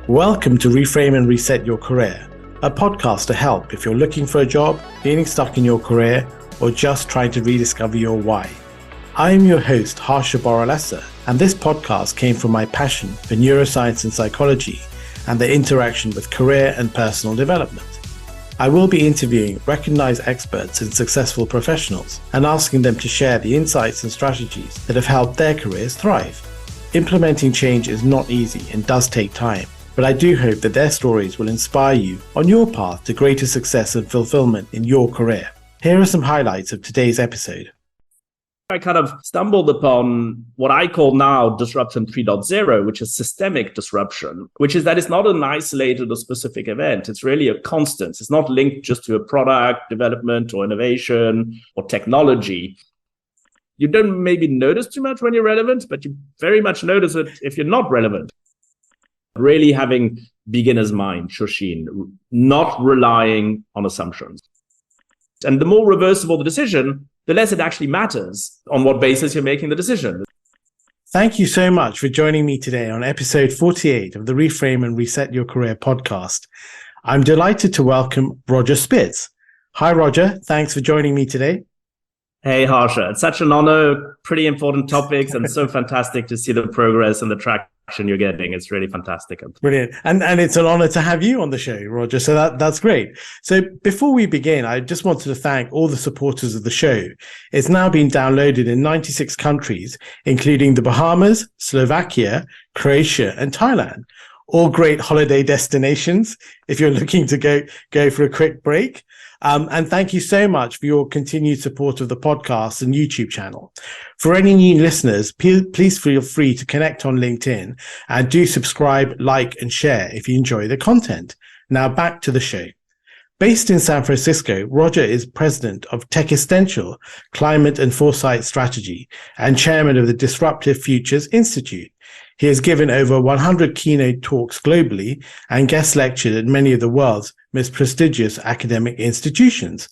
Welcome to Reframe and Reset Your Career, a podcast to help if you're looking for a job, feeling stuck in your career, or just trying to rediscover your why. I am your host, Harsha Boralessa, and this podcast came from my passion for neuroscience and psychology and the interaction with career and personal development. I will be interviewing recognized experts and successful professionals and asking them to share the insights and strategies that have helped their careers thrive. Implementing change is not easy and does take time, but I do hope that their stories will inspire you on your path to greater success and fulfillment in your career. Here are some highlights of today's episode. I kind of stumbled upon what I call now Disruption 3.0, which is systemic disruption, which is that it's not an isolated or specific event. It's really a constant. It's not linked just to a product development or innovation or technology. You don't maybe notice too much when you're relevant, but you very much notice it if you're not relevant. Really having beginner's mind, Shoshin, not relying on assumptions. And the more reversible the decision, the less it actually matters on what basis you're making the decision. Thank you so much for joining me today on episode 48 of the Reframe and Reset Your Career podcast. I'm delighted to welcome Roger Spitz. Hi, Roger. Thanks for joining me today. Hey, Harsha. It's such an honor, pretty important topics, and so fantastic to see the progress and the traction you're getting. It's really fantastic. Brilliant. And it's an honor to have you on the show, Roger. So that's great. So before we begin, I just wanted to thank all the supporters of the show. It's now been downloaded in 96 countries, including the Bahamas, Slovakia, Croatia, and Thailand. All great holiday destinations if you're looking to go for a quick break. And thank you so much for your continued support of the podcast and YouTube channel. For any new listeners, please feel free to connect on LinkedIn and do subscribe, like, and share if you enjoy the content. Now back to the show. Based in San Francisco, Roger is president of Techistential Climate and Foresight Strategy and chairman of the Disruptive Futures Institute. He has given over 100 keynote talks globally and guest lectured at many of the world's most prestigious academic institutions.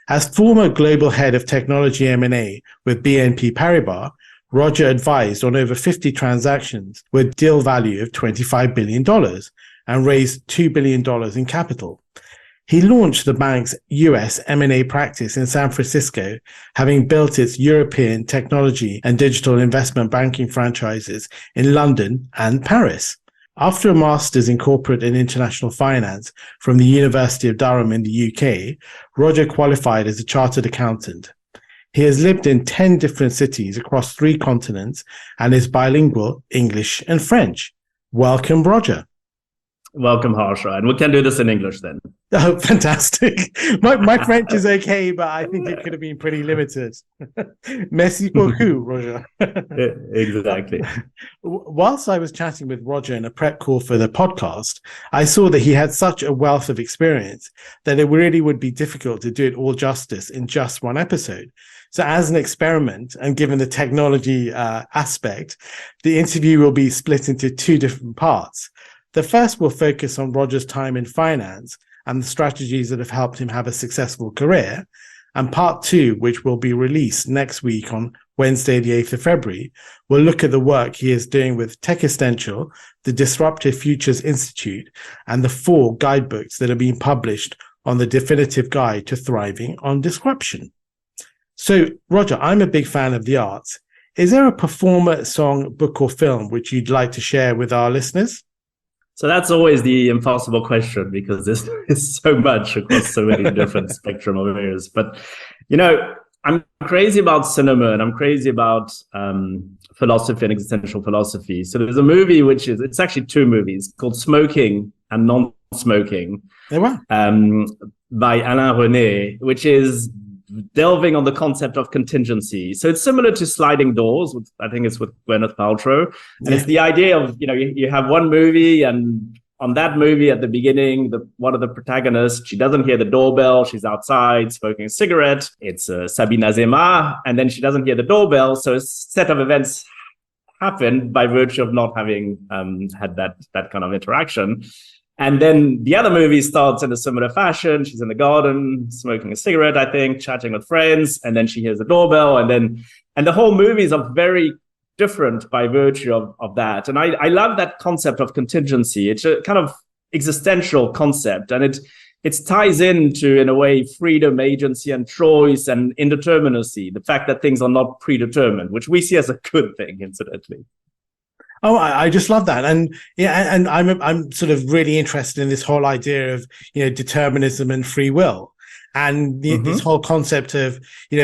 As former global head of technology M&A with BNP Paribas, Roger advised on over 50 transactions with deal value of $25 billion and raised $2 billion in capital. He launched the bank's US M&A practice in San Francisco, having built its European technology and digital investment banking franchises in London and Paris. After a master's in corporate and international finance from the University of Durham in the UK, Roger qualified as a chartered accountant. He has lived in 10 different cities across 3 continents and is bilingual English and French. Welcome, Roger. Welcome, Harsha. And we can do this in English then. Oh, fantastic. My French is okay, but I think it could have been pretty limited. Merci beaucoup, Roger. Exactly. Whilst I was chatting with Roger in a prep call for the podcast, I saw that he had such a wealth of experience that it really would be difficult to do it all justice in just one episode. So as an experiment, and given the technology aspect, the interview will be split into 2 different parts. The first will focus on Roger's time in finance and the strategies that have helped him have a successful career. And part 2, which will be released next week on Wednesday, the 8th of February, will look at the work he is doing with Techistential, the Disruptive Futures Institute, and the 4 guidebooks that are being published on the definitive guide to thriving on disruption. So, Roger, I'm a big fan of the arts. Is there a performer, song, book, or film which you'd like to share with our listeners? So that's always the impossible question because there's so much across so many different spectrum of areas. But, I'm crazy about cinema and I'm crazy about philosophy and existential philosophy. So there's a movie it's actually 2 movies called Smoking and Non-Smoking by Alain Resnais, which is delving on the concept of contingency. So it's similar to Sliding Doors, I think it's with Gwyneth Paltrow. And it's the idea of, you have one movie, and on that movie at the beginning, one of the protagonists, she doesn't hear the doorbell. She's outside smoking a cigarette. It's Sabine Azema, and then she doesn't hear the doorbell. So a set of events happen by virtue of not having had that kind of interaction. And then the other movie starts in a similar fashion. She's in the garden, smoking a cigarette, I think, chatting with friends. And then she hears the doorbell. And the whole movie is of very different by virtue of that. And I love that concept of contingency. It's a kind of existential concept, and it ties into, in a way, freedom, agency, and choice, and indeterminacy, the fact that things are not predetermined, which we see as a good thing, incidentally. Oh, I just love that. And yeah, and I'm sort of really interested in this whole idea of, determinism and free will. And this whole concept of,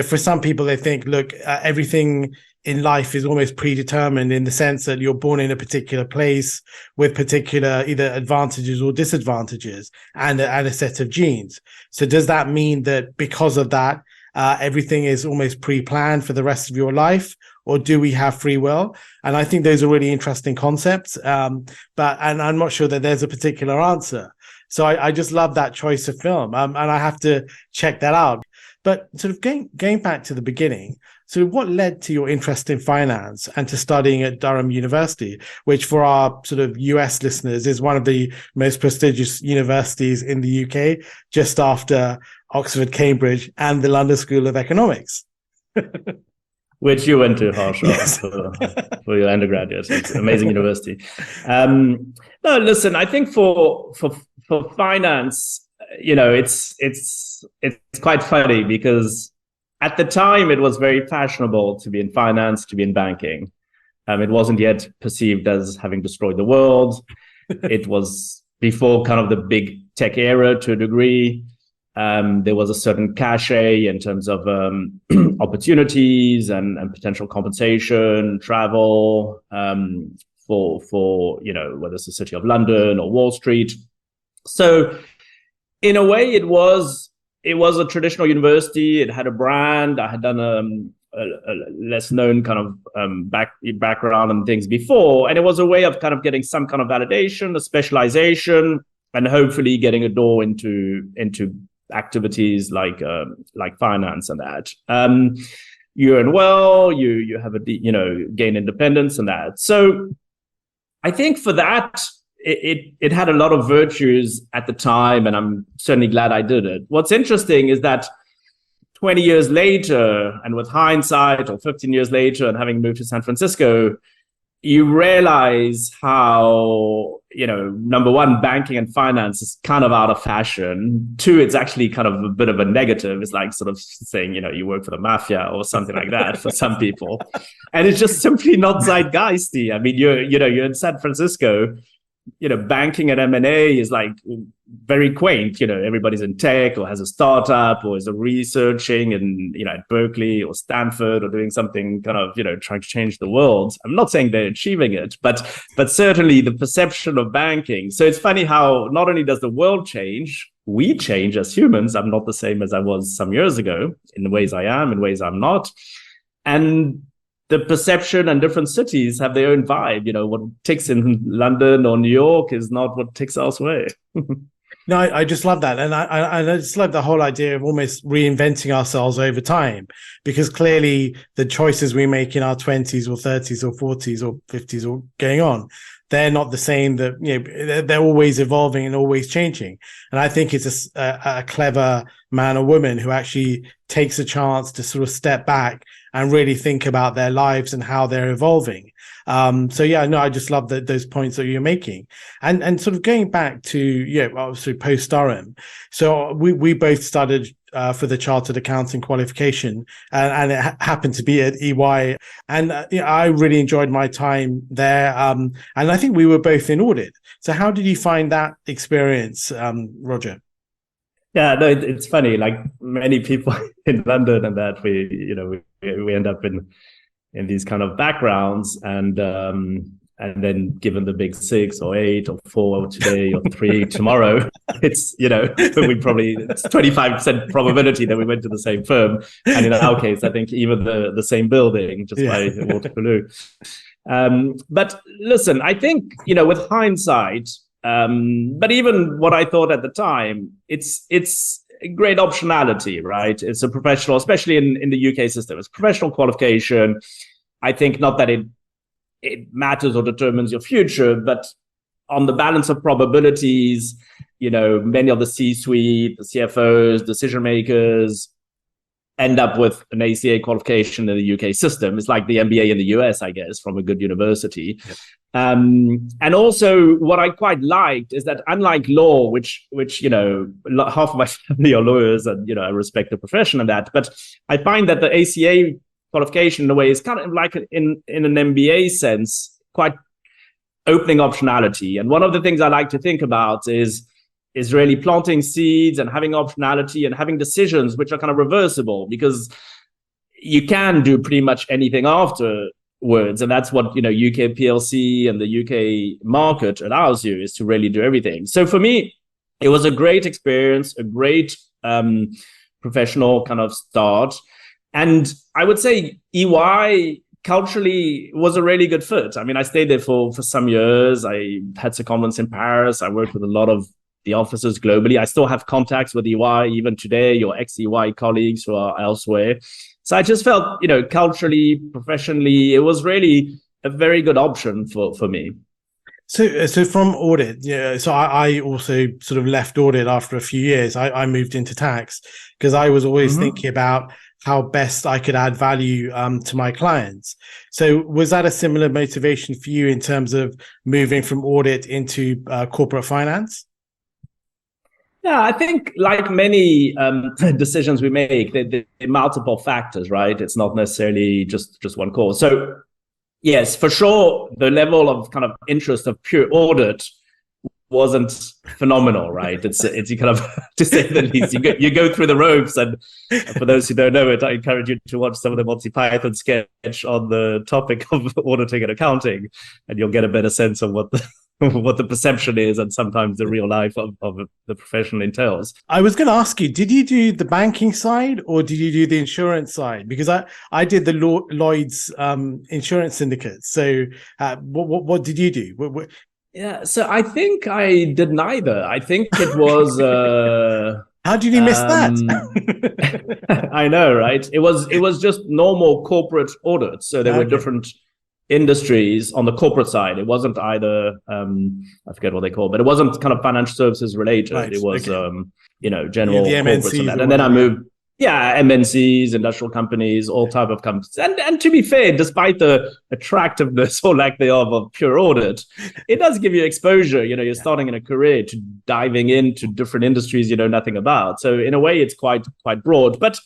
for some people, they think, look, everything in life is almost predetermined in the sense that you're born in a particular place with particular either advantages or disadvantages and a set of genes. So does that mean that because of that, everything is almost pre-planned for the rest of your life? Or do we have free will? And I think those are really interesting concepts. And I'm not sure that there's a particular answer. So I just love that choice of film. And I have to check that out. But sort of going back to the beginning, so what led to your interest in finance and to studying at Durham University, which for our sort of US listeners is one of the most prestigious universities in the UK, just after Oxford, Cambridge, and the London School of Economics? Which you went to, Harsha, yes. for your undergraduate. It's an amazing university. No, listen, I think for finance, it's quite funny because at the time it was very fashionable to be in finance, to be in banking. It wasn't yet perceived as having destroyed the world. It was before kind of the big tech era to a degree. There was a certain cachet in terms of opportunities and potential compensation, travel, for whether it's the City of London or Wall Street. So in a way, it was a traditional university. It had a brand. I had done a less known kind of background and things before, and it was a way of kind of getting some kind of validation, a specialization, and hopefully getting a door into activities like finance and that. You earn well, you have gain independence and that. So I think for that, it had a lot of virtues at the time, and I'm certainly glad I did it. What's interesting is that 20 years later, and with hindsight, or 15 years later, and having moved to San Francisco, you realize how, number one, banking and finance is kind of out of fashion. Two, it's actually kind of a bit of a negative. It's like sort of saying, you work for the mafia or something like that for some people. And it's just simply not zeitgeisty. I mean, you're in San Francisco, banking and M&A is like very quaint. Everybody's in tech or has a startup or is researching and, at Berkeley or Stanford or doing something kind of, trying to change the world. I'm not saying they're achieving it, but certainly the perception of banking. So it's funny how not only does the world change, we change as humans. I'm not the same as I was some years ago in the ways I am, in ways I'm not. And the perception and different cities have their own vibe. What ticks in London or New York is not what ticks elsewhere. No, I just love that. And I just love the whole idea of almost reinventing ourselves over time, because clearly the choices we make in our 20s or 30s or 40s or 50s or going on, they're not the same. That they're always evolving and always changing. And I think it's a clever man or woman who actually takes a chance to sort of step back and really think about their lives and how they're evolving. I just love those points that you're making, and sort of going back to obviously post Durham. So we both studied for the Chartered Accounting qualification, and it happened to be at EY, and I really enjoyed my time there. And I think we were both in audit. So how did you find that experience, Roger? Yeah, no, it's funny. Like many people in London, and that we end up in these kind of backgrounds, and then given the big 6 or 8 or 4 today or 3 tomorrow, it's it's 25% probability that we went to the same firm, and in our case, I think even the same building, just by Waterloo. But listen, I think with hindsight. But even what I thought at the time, it's a great optionality, right? It's a professional, especially in the UK system, it's professional qualification. I think not that it matters or determines your future, but on the balance of probabilities, many of the C-suite, the CFOs, decision makers, end up with an ACA qualification in the UK system. It's like the MBA in the US, I guess, from a good university. Yep. And also what I quite liked is that unlike law, which half of my family are lawyers, and I respect the profession of that, but I find that the ACA qualification in a way is kind of like in an MBA sense, quite opening optionality. And one of the things I like to think about is really planting seeds and having optionality and having decisions which are kind of reversible, because you can do pretty much anything afterwards. And that's what, UK PLC and the UK market allows you, is to really do everything. So for me, it was a great experience, a great professional kind of start. And I would say EY culturally was a really good fit. I mean, I stayed there for some years. I had secondments in Paris. I worked with a lot of the offices globally. I still have contacts with EY even today, your ex-EY colleagues who are elsewhere. So I just felt, culturally, professionally, it was really a very good option for me. So from audit, so I also sort of left audit after a few years. I moved into tax because I was always thinking about how best I could add value to my clients. So was that a similar motivation for you in terms of moving from audit into corporate finance? Yeah, I think like many decisions we make, there are multiple factors, right? It's not necessarily just one cause. So yes, for sure, the level of kind of interest of pure audit wasn't phenomenal, right? It's kind of, to say the least, you go through the ropes. And for those who don't know it, I encourage you to watch some of the Monty Python sketch on the topic of auditing and accounting, and you'll get a better sense of what the perception is and sometimes the real life of the profession entails. I was going to ask you, did you do the banking side or did you do the insurance side? Because I did the Lloyd's insurance syndicate. So what did you do? Yeah, so I think I did neither. I think it was... How did you miss that? I know, right? It was just normal corporate audits. So there were different industries on the corporate side. It wasn't either, I forget what they call, but it wasn't kind of financial services related. Right. It was, general the corporates and that. And then I moved, MNCs, industrial companies, all type of companies. And to be fair, despite the attractiveness or lack thereof of pure audit, it does give you exposure. You're starting in a career to diving into different industries you know nothing about. So in a way, it's quite broad. But,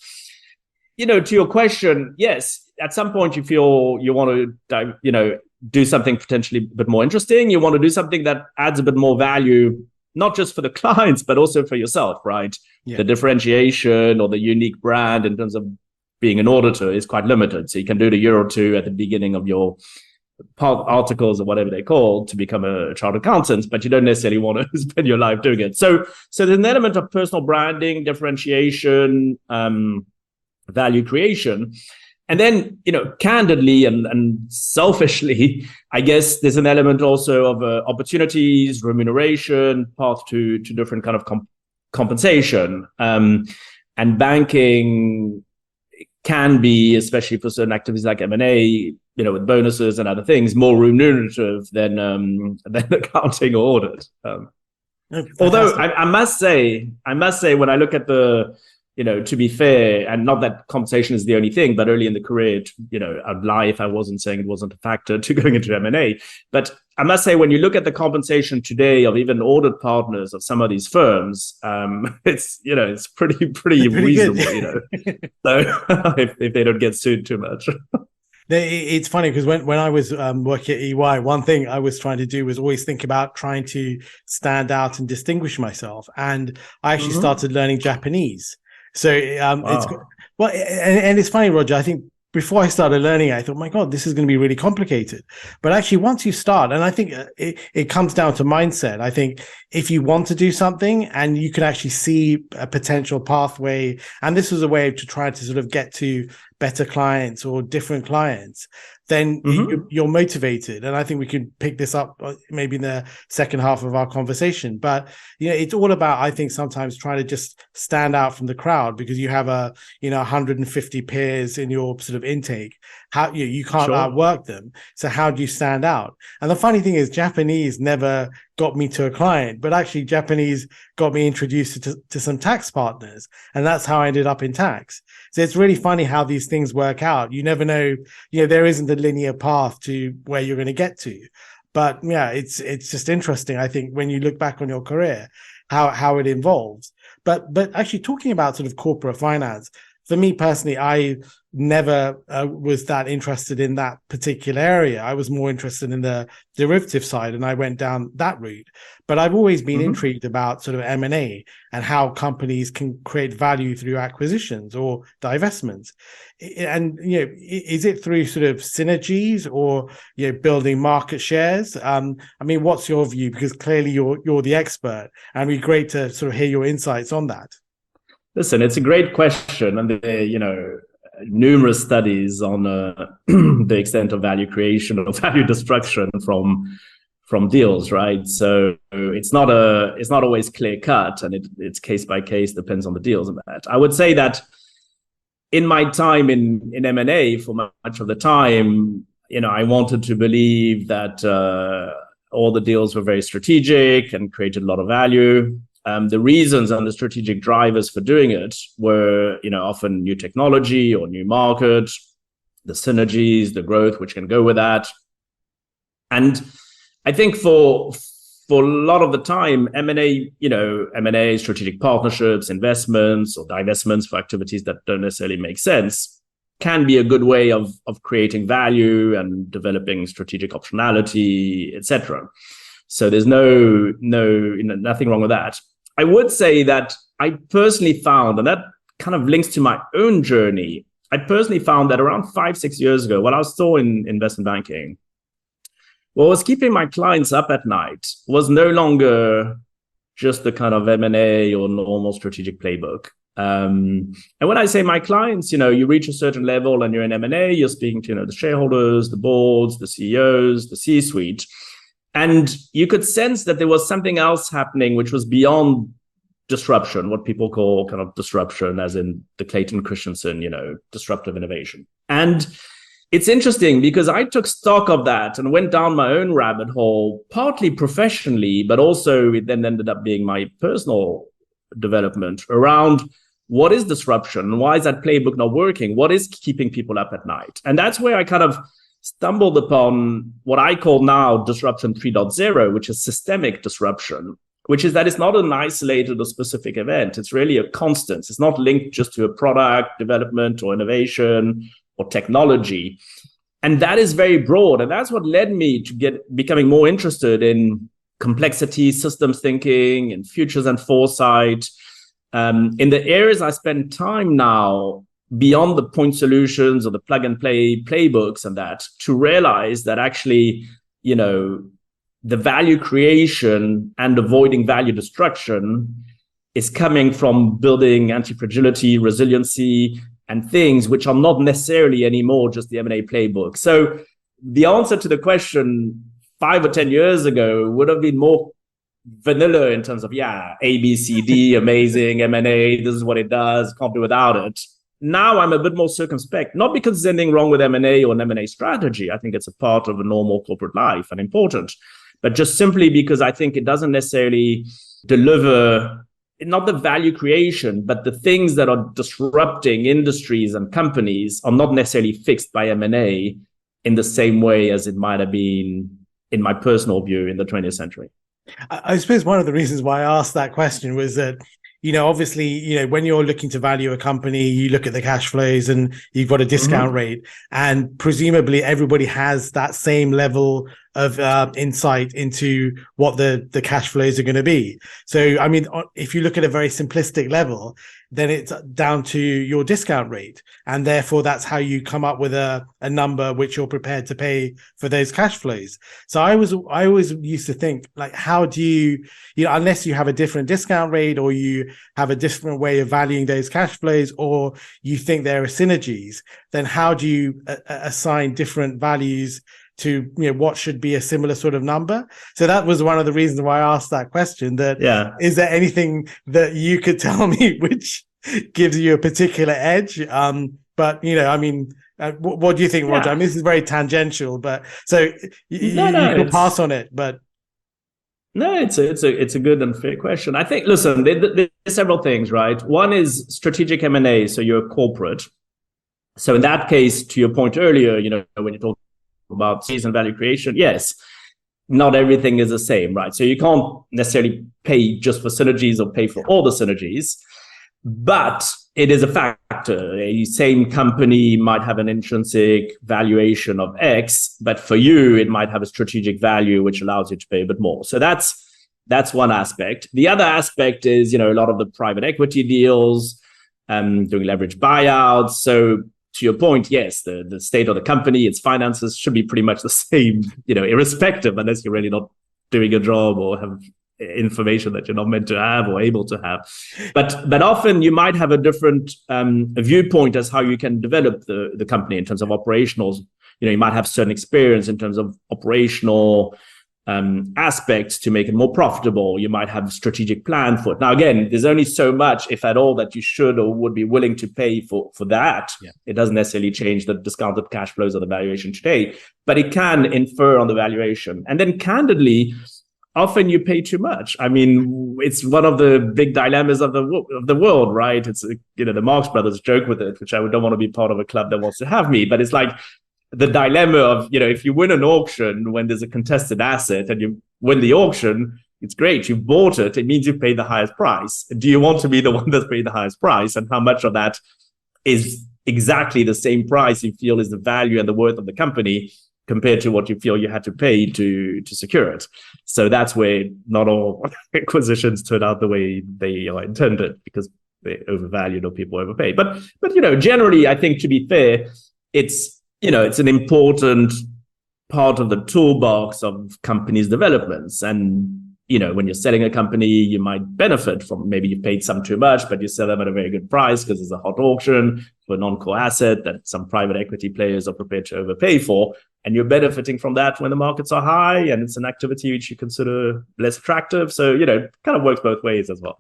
to your question, yes, at some point you feel you want to, do something potentially a bit more interesting. You want to do something that adds a bit more value, not just for the clients, but also for yourself, right? Yeah. The differentiation or the unique brand in terms of being an auditor is quite limited. So you can do the year or two at the beginning of your articles or whatever they're called to become a chartered accountant, but you don't necessarily want to spend your life doing it. So there's an element of personal branding, differentiation, value creation. And then, candidly and selfishly, I guess there's an element also of opportunities, remuneration, path to different kind of compensation. And banking can be, especially for certain activities like M&A, with bonuses and other things, more remunerative than accounting or audit. Although I must say, when I look at the to be fair, and not that compensation is the only thing, but early in the career, I'd lie if I wasn't saying it wasn't a factor to going into M&A. But I must say, when you look at the compensation today of even audit partners of some of these firms, it's pretty reasonable, So if they don't get sued too much. It's funny because when I was working at EY, one thing I was trying to do was always think about trying to stand out and distinguish myself. And I actually started learning Japanese. So it's funny, Roger. I think before I started learning, I thought, my God, this is going to be really complicated. But actually, once you start, and I think it comes down to mindset. I think if you want to do something and you can actually see a potential pathway, and this was a way to try to sort of get to better clients or different clients, then you're motivated. And I think we can pick this up maybe in the second half of our conversation. But, it's all about, I think, sometimes trying to just stand out from the crowd because you have 150 peers in your sort of intake. how you can't Sure. outwork them. So how do you stand out? And the funny thing is, Japanese never got me to a client, but actually Japanese got me introduced to some tax partners. And that's how I ended up in tax. So it's really funny how these things work out. You never know, there isn't a linear path to where you're going to get to. But yeah, it's just interesting, I think, when you look back on your career, how it evolves. But actually talking about sort of corporate finance, for me personally, I never was that interested in that particular area. I was more interested in the derivative side, and I went down that route. But I've always been intrigued about sort of M&A and how companies can create value through acquisitions or divestments. And, is it through sort of synergies or, building market shares? I mean, what's your view? Because clearly you're the expert, and it'd be great to sort of hear your insights on that. Listen, it's a great question, and numerous studies on the extent of value creation or value destruction from deals, right? So it's not always clear cut, and it's case by case, depends on the deals and that. I would say that in my time in M&A, for much of the time, I wanted to believe that all the deals were very strategic and created a lot of value. The reasons and the strategic drivers for doing it were, often new technology or new market, the synergies, the growth, which can go with that. And I think for a lot of the time, M&A, strategic partnerships, investments or divestments for activities that don't necessarily make sense can be a good way of creating value and developing strategic optionality, etc. So there's nothing wrong with that. I would say that I personally found, and that kind of links to my own journey, I personally found that around 5-6 years ago, while I was still in investment banking, what was keeping my clients up at night was no longer just the kind of M&A or normal strategic playbook. And when I say my clients, you reach a certain level and you're in M&A, you're speaking to, the shareholders, the boards, the CEOs, the C-suite. And you could sense that there was something else happening, which was beyond disruption, what people call kind of disruption, as in the Clayton Christensen, disruptive innovation. And it's interesting because I took stock of that and went down my own rabbit hole, partly professionally, but also it then ended up being my personal development around what is disruption? Why is that playbook not working? What is keeping people up at night? And that's where I kind of stumbled upon what I call now disruption 3.0, which is systemic disruption, which is that it's not an isolated or specific event. It's really a constant. It's not linked just to a product development or innovation or technology. And that is very broad. And that's what led me to becoming more interested in complexity, systems thinking, and futures and foresight. In the areas I spend time now, beyond the point solutions or the plug and play playbooks and that, to realize that actually, the value creation and avoiding value destruction is coming from building anti-fragility, resiliency, and things which are not necessarily anymore just the M&A playbook. So the answer to the question 5 or 10 years ago would have been more vanilla in terms of, A, B, C, D, amazing, M&A, this is what it does, can't do without it. Now I'm a bit more circumspect, not because there's anything wrong with M&A or an M&A strategy. I think it's a part of a normal corporate life and important, but just simply because I think it doesn't necessarily deliver, not the value creation, but the things that are disrupting industries and companies are not necessarily fixed by M&A in the same way as it might have been, in my personal view, in the 20th century. I suppose one of the reasons why I asked that question was that, obviously, when you're looking to value a company, you look at the cash flows and you've got a discount rate, and presumably everybody has that same level of insight into what the cash flows are going to be. So, I mean, if you look at a very simplistic level, then it's down to your discount rate. And therefore, that's how you come up with a number which you're prepared to pay for those cash flows. So I always used to think, like, how do you, unless you have a different discount rate or you have a different way of valuing those cash flows, or you think there are synergies, then how do you assign different values to what should be a similar sort of number? So that was one of the reasons why I asked that question. Is there anything that you could tell me which gives you a particular edge? But, I mean, what do you think, Roger? I mean, this is very tangential, but so you can pass on it, but. No, it's a good and fair question. I think, listen, there's several things, right? One is strategic M&A. So you're a corporate. So in that case, to your point earlier, when you talk about season value creation, yes, not everything is the same, right? So you can't necessarily pay just for synergies or pay for all the synergies, but it is a factor. A same company might have an intrinsic valuation of X, but for you, it might have a strategic value, which allows you to pay a bit more. So that's one aspect. The other aspect is, a lot of the private equity deals, doing leverage buyouts. So to your point, yes, the state of the company, its finances should be pretty much the same, irrespective, unless you're really not doing a job or have information that you're not meant to have or able to have. But often you might have a different viewpoint as how you can develop the company in terms of operationals. You might have certain experience in terms of operational aspects to make it more profitable. You might have a strategic plan for it. Now, again, there's only so much, if at all, that you should or would be willing to pay for that. Yeah. It doesn't necessarily change the discounted cash flows or the valuation today, but it can infer on the valuation. And then candidly, often you pay too much. I mean, it's one of the big dilemmas of the world, right? It's, the Marx Brothers joke with it, which I don't want to be part of a club that wants to have me, but it's like the dilemma of, if you win an auction when there's a contested asset and you win the auction, it's great. You bought it. It means you paid the highest price. Do you want to be the one that's paid the highest price? And how much of that is exactly the same price you feel is the value and the worth of the company compared to what you feel you had to pay to secure it? So that's where not all acquisitions turn out the way they are intended, because they overvalued or people overpay. But generally, I think, to be fair, it's an important part of the toolbox of companies' developments. And when you're selling a company, you might benefit from, maybe you paid some too much, but you sell them at a very good price because it's a hot auction for a non-core asset that some private equity players are prepared to overpay for. And you're benefiting from that when the markets are high and it's an activity which you consider less attractive. So, it kind of works both ways as well.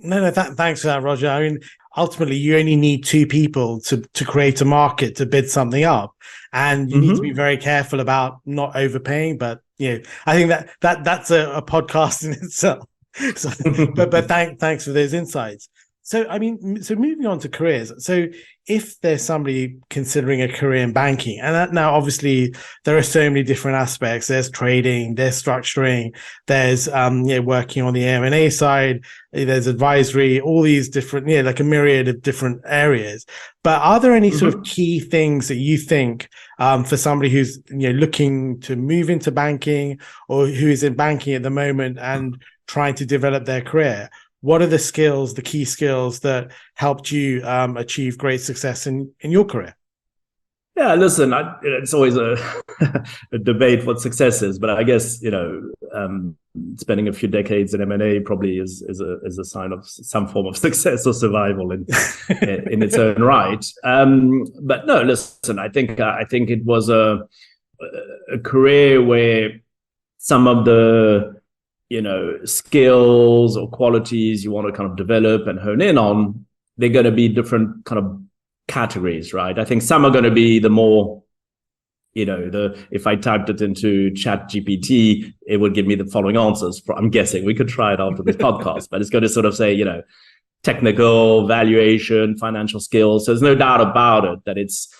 No, thanks for that, Roger. I mean, ultimately, you only need two people to create a market, to bid something up. And you need to be very careful about not overpaying. But, I think that's a podcast in itself. So, but thanks for those insights. So, I mean, moving on to careers. So if there's somebody considering a career in banking, and that now obviously there are so many different aspects. There's trading, there's structuring, there's working on the M&A side, there's advisory, all these different, like a myriad of different areas. But are there any sort of key things that you think for somebody who's looking to move into banking, or who is in banking at the moment and trying to develop their career? What are the key skills that helped you achieve great success in your career? Yeah, listen, it's always a debate what success is, but I guess, spending a few decades in M&A probably is a sign of some form of success or survival in its own right. But no, listen, I think it was a career where some of the skills or qualities you want to kind of develop and hone in on, they're going to be different kind of categories, right? I think some are going to be the more, if I typed it into ChatGPT, it would give me the following answers. I'm guessing we could try it after this podcast, but it's going to sort of say, technical, valuation, financial skills. So there's no doubt about it that it's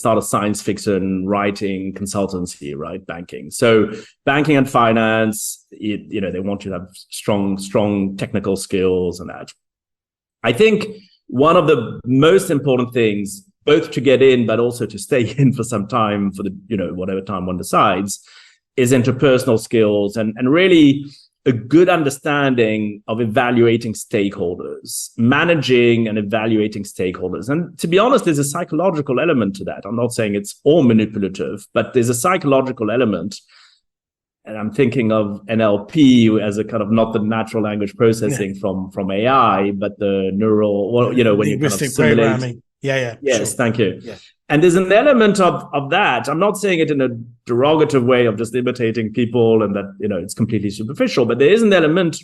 not a science fiction writing consultancy, right? Banking. So banking and finance, they want you to have strong technical skills and that. I think one of the most important things, both to get in, but also to stay in for some time, for the, whatever time one decides, is interpersonal skills and really a good understanding of evaluating stakeholders, managing and evaluating stakeholders. And to be honest, there's a psychological element to that. I'm not saying it's all manipulative, but there's a psychological element. And I'm thinking of NLP as a kind of, not the natural language processing from AI, but the neural, when you kind of simulate. Programming. Yeah. Yes, sure. Thank you. Yeah. And there's an element of that. I'm not saying it in a derogative way of just imitating people and that, it's completely superficial, but there is an element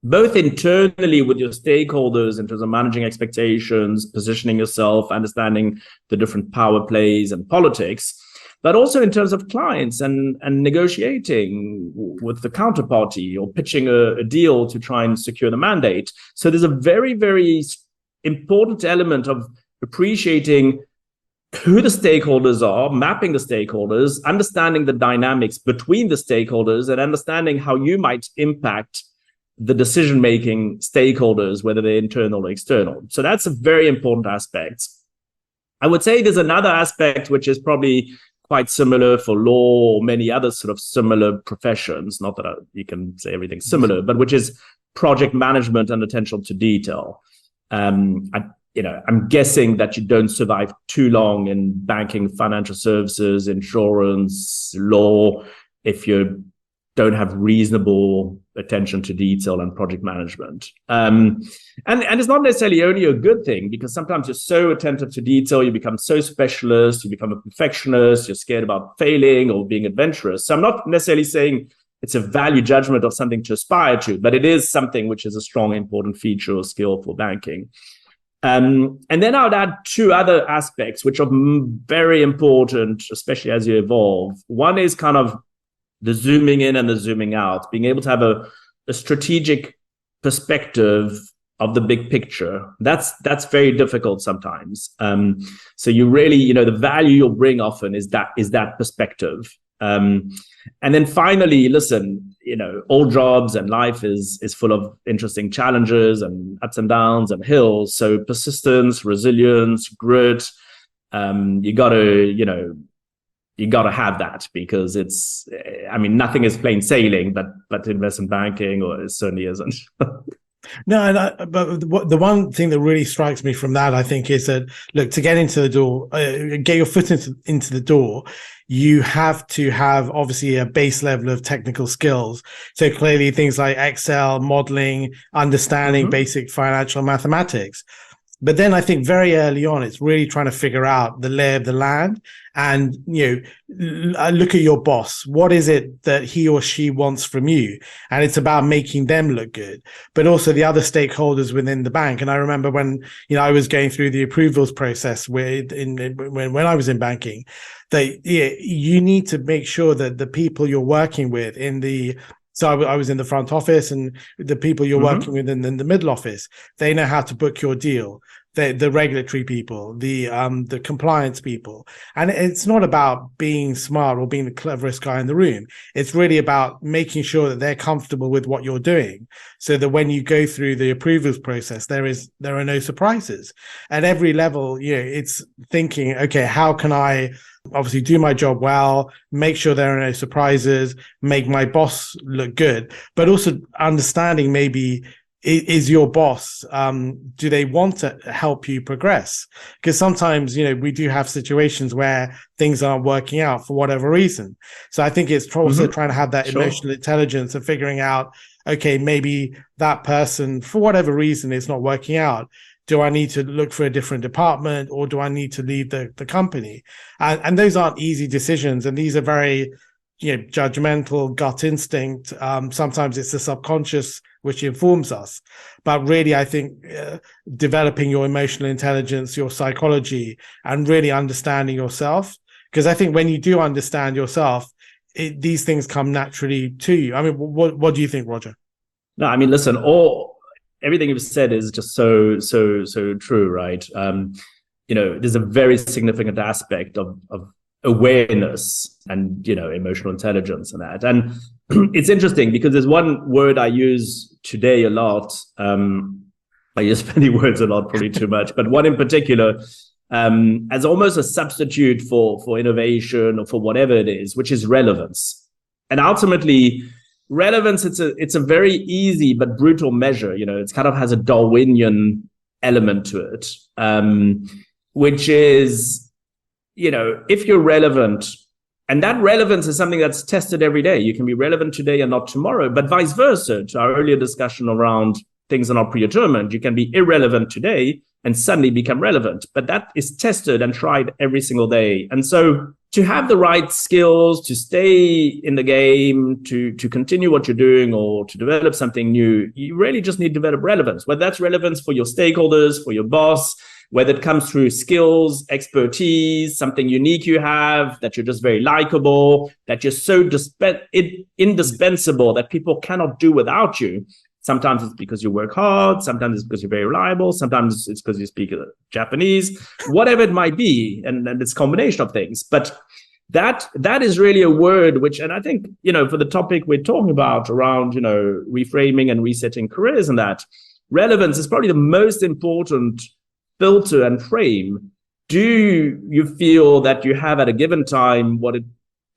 both internally with your stakeholders in terms of managing expectations, positioning yourself, understanding the different power plays and politics, but also in terms of clients and negotiating with the counterparty or pitching a deal to try and secure the mandate. So there's a very, very important element of appreciating who the stakeholders are, mapping the stakeholders, understanding the dynamics between the stakeholders, and understanding how you might impact the decision-making stakeholders, whether they're internal or external. So that's a very important aspect. I would say there's another aspect which is probably quite similar for law or many other sort of similar professions, not that you can say everything's similar, but which is project management and attention to detail. I'm guessing that you don't survive too long in banking, financial services, insurance, law, if you don't have reasonable attention to detail and project management. And it's not necessarily only a good thing, because sometimes you're so attentive to detail, you become so specialist, you become a perfectionist, you're scared about failing or being adventurous. So I'm not necessarily saying it's a value judgment of something to aspire to, but it is something which is a strong, important feature or skill for banking. And then I would add two other aspects which are very important, especially as you evolve. One is kind of the zooming in and the zooming out, being able to have a strategic perspective of the big picture. That's very difficult sometimes. So you really, the value you'll bring often is that perspective. And then finally, listen, all jobs and life is full of interesting challenges and ups and downs and hills. So persistence, resilience, grit, you gotta have that, because nothing is plain sailing, but investment banking, or it certainly isn't. No, but the one thing that really strikes me from that, I think, is that, look, to get into the door, get your foot into the door, you have to have obviously a base level of technical skills. So clearly things like Excel, modeling, understanding basic financial mathematics. But then I think very early on, it's really trying to figure out the lay of the land and, look at your boss. What is it that he or she wants from you? And it's about making them look good, but also the other stakeholders within the bank. And I remember when, I was going through the approvals process when I was in banking, that you need to make sure that the people you're working with so I was in the front office, and the people you're working with in the middle office, they know how to book your deal. The regulatory people, the compliance people. And it's not about being smart or being the cleverest guy in the room. It's really about making sure that they're comfortable with what you're doing, so that when you go through the approvals process, there are no surprises. At every level, it's thinking, okay, how can I obviously do my job well, make sure there are no surprises, make my boss look good, but also understanding maybe, is your boss, do they want to help you progress? Because sometimes, we do have situations where things aren't working out for whatever reason. So I think it's also trying to have that emotional intelligence of figuring out, okay, maybe that person, for whatever reason, is not working out. Do I need to look for a different department, or do I need to leave the company? And those aren't easy decisions. And these are very, judgmental, gut instinct. Sometimes it's the subconscious which informs us. But really, I think developing your emotional intelligence, your psychology, and really understanding yourself. Because I think when you do understand yourself, these things come naturally to you. I mean, what do you think, Roger? No, listen, everything you've said is just so true, right? There's a very significant aspect of awareness and, emotional intelligence and that. And it's interesting because there's one word I use today a lot. I use many words a lot, probably too much, but one in particular, as almost a substitute for innovation or for whatever it is, which is relevance. And ultimately, relevance, it's a very easy but brutal measure. It kind of has a Darwinian element to it, which is, if you're relevant, and that relevance is something that's tested every day. You can be relevant today and not tomorrow, but vice versa. To our earlier discussion around things that are predetermined, you can be irrelevant today and suddenly become relevant, but that is tested and tried every single day. And so to have the right skills, to stay in the game, to continue what you're doing or to develop something new, you really just need to develop relevance, whether that's relevance for your stakeholders, for your boss, whether it comes through skills, expertise, something unique you have, that you're just very likable, that you're so indispensable that people cannot do without you. Sometimes it's because you work hard. Sometimes it's because you're very reliable. Sometimes it's because you speak Japanese, whatever it might be. And it's a combination of things. But that is really a word which, and I think, for the topic we're talking about around, reframing and resetting careers and that, relevance is probably the most important filter and frame. Do you feel that you have at a given time what it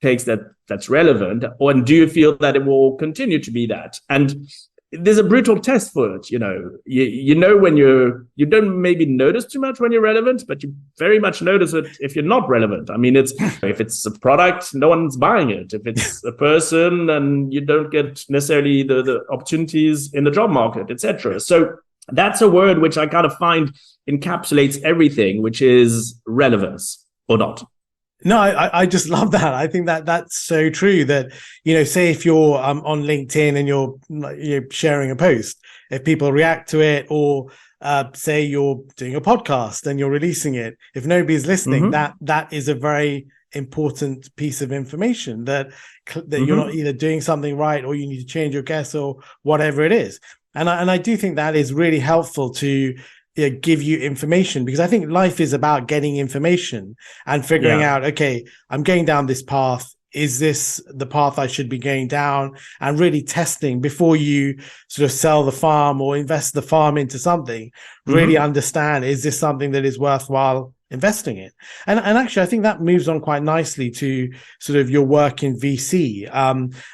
takes that's relevant? Or do you feel that it will continue to be that? And there's a brutal test for it. You know when you don't maybe notice too much when you're relevant, but you very much notice it if you're not relevant. I mean, if it's a product, no one's buying it. If it's a person, then you don't get necessarily the opportunities in the job market, etc. So that's a word which I kind of find encapsulates everything, which is relevance or not. No, I just love that. I think that's so true that, say if you're on LinkedIn and you're sharing a post, if people react to it, or say you're doing a podcast and you're releasing it, if nobody's listening, that is a very important piece of information that you're not either doing something right or you need to change your guess or whatever it is. And I do think that is really helpful to give you information, because I think life is about getting information and figuring out, okay, I'm going down this path. Is this the path I should be going down? And really testing before you sort of sell the farm or invest the farm into something, really understand, is this something that is worthwhile investing in? And actually, I think that moves on quite nicely to sort of your work in VC.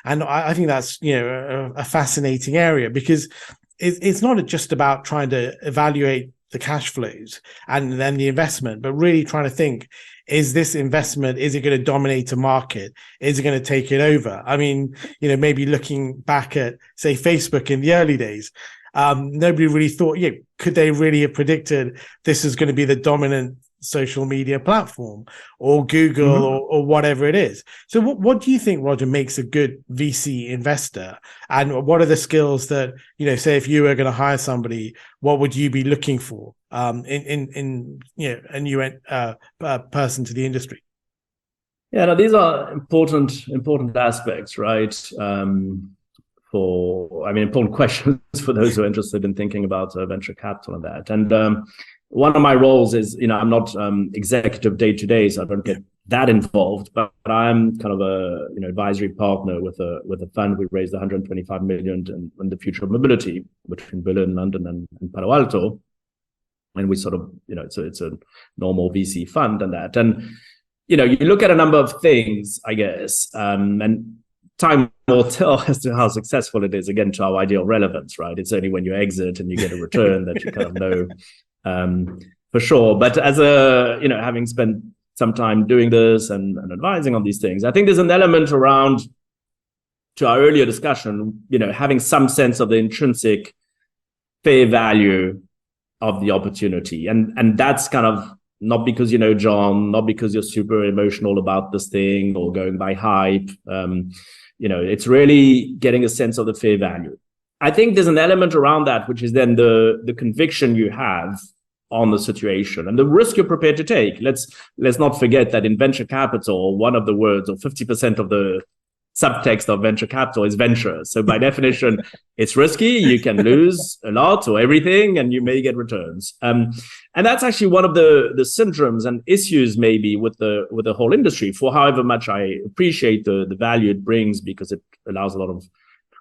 And I think that's, a fascinating area, because it's not just about trying to evaluate the cash flows and then the investment, but really trying to think, is this investment, is it going to dominate a market? Is it going to take it over? I mean, maybe looking back at, say, Facebook in the early days, nobody really thought, could they really have predicted this is going to be the dominant social media platform, or Google, or whatever it is? So what do you think, Roger, makes a good VC investor? And what are the skills that, say if you were going to hire somebody, what would you be looking for in a new person to the industry? Yeah, no, these are important aspects, right? Important questions for those who are interested in thinking about venture capital and that. And one of my roles is, I'm not executive day to day, so I don't get that involved, but I'm kind of a advisory partner with a fund. We raised 125 million in the future of mobility between Berlin, London, and Palo Alto, and we sort of it's a normal VC fund and that. And you look at a number of things, I guess, and time will tell as to how successful it is. Again, to our ideal relevance, right? It's only when you exit and you get a return that you kind of know. For sure. But as having spent some time doing this and advising on these things, I think there's an element around, to our earlier discussion, having some sense of the intrinsic fair value of the opportunity. And that's kind of not because you know John, not because you're super emotional about this thing or going by hype. It's really getting a sense of the fair value. I think there's an element around that, which is then the conviction you have on the situation and the risk you're prepared to take. Let's not forget that in venture capital, one of the words, or 50% of the subtext of venture capital, is venture. So by definition, it's risky. You can lose a lot or everything, and you may get returns. And that's actually one of the syndromes and issues maybe with the whole industry, for however much I appreciate the value it brings, because it allows a lot of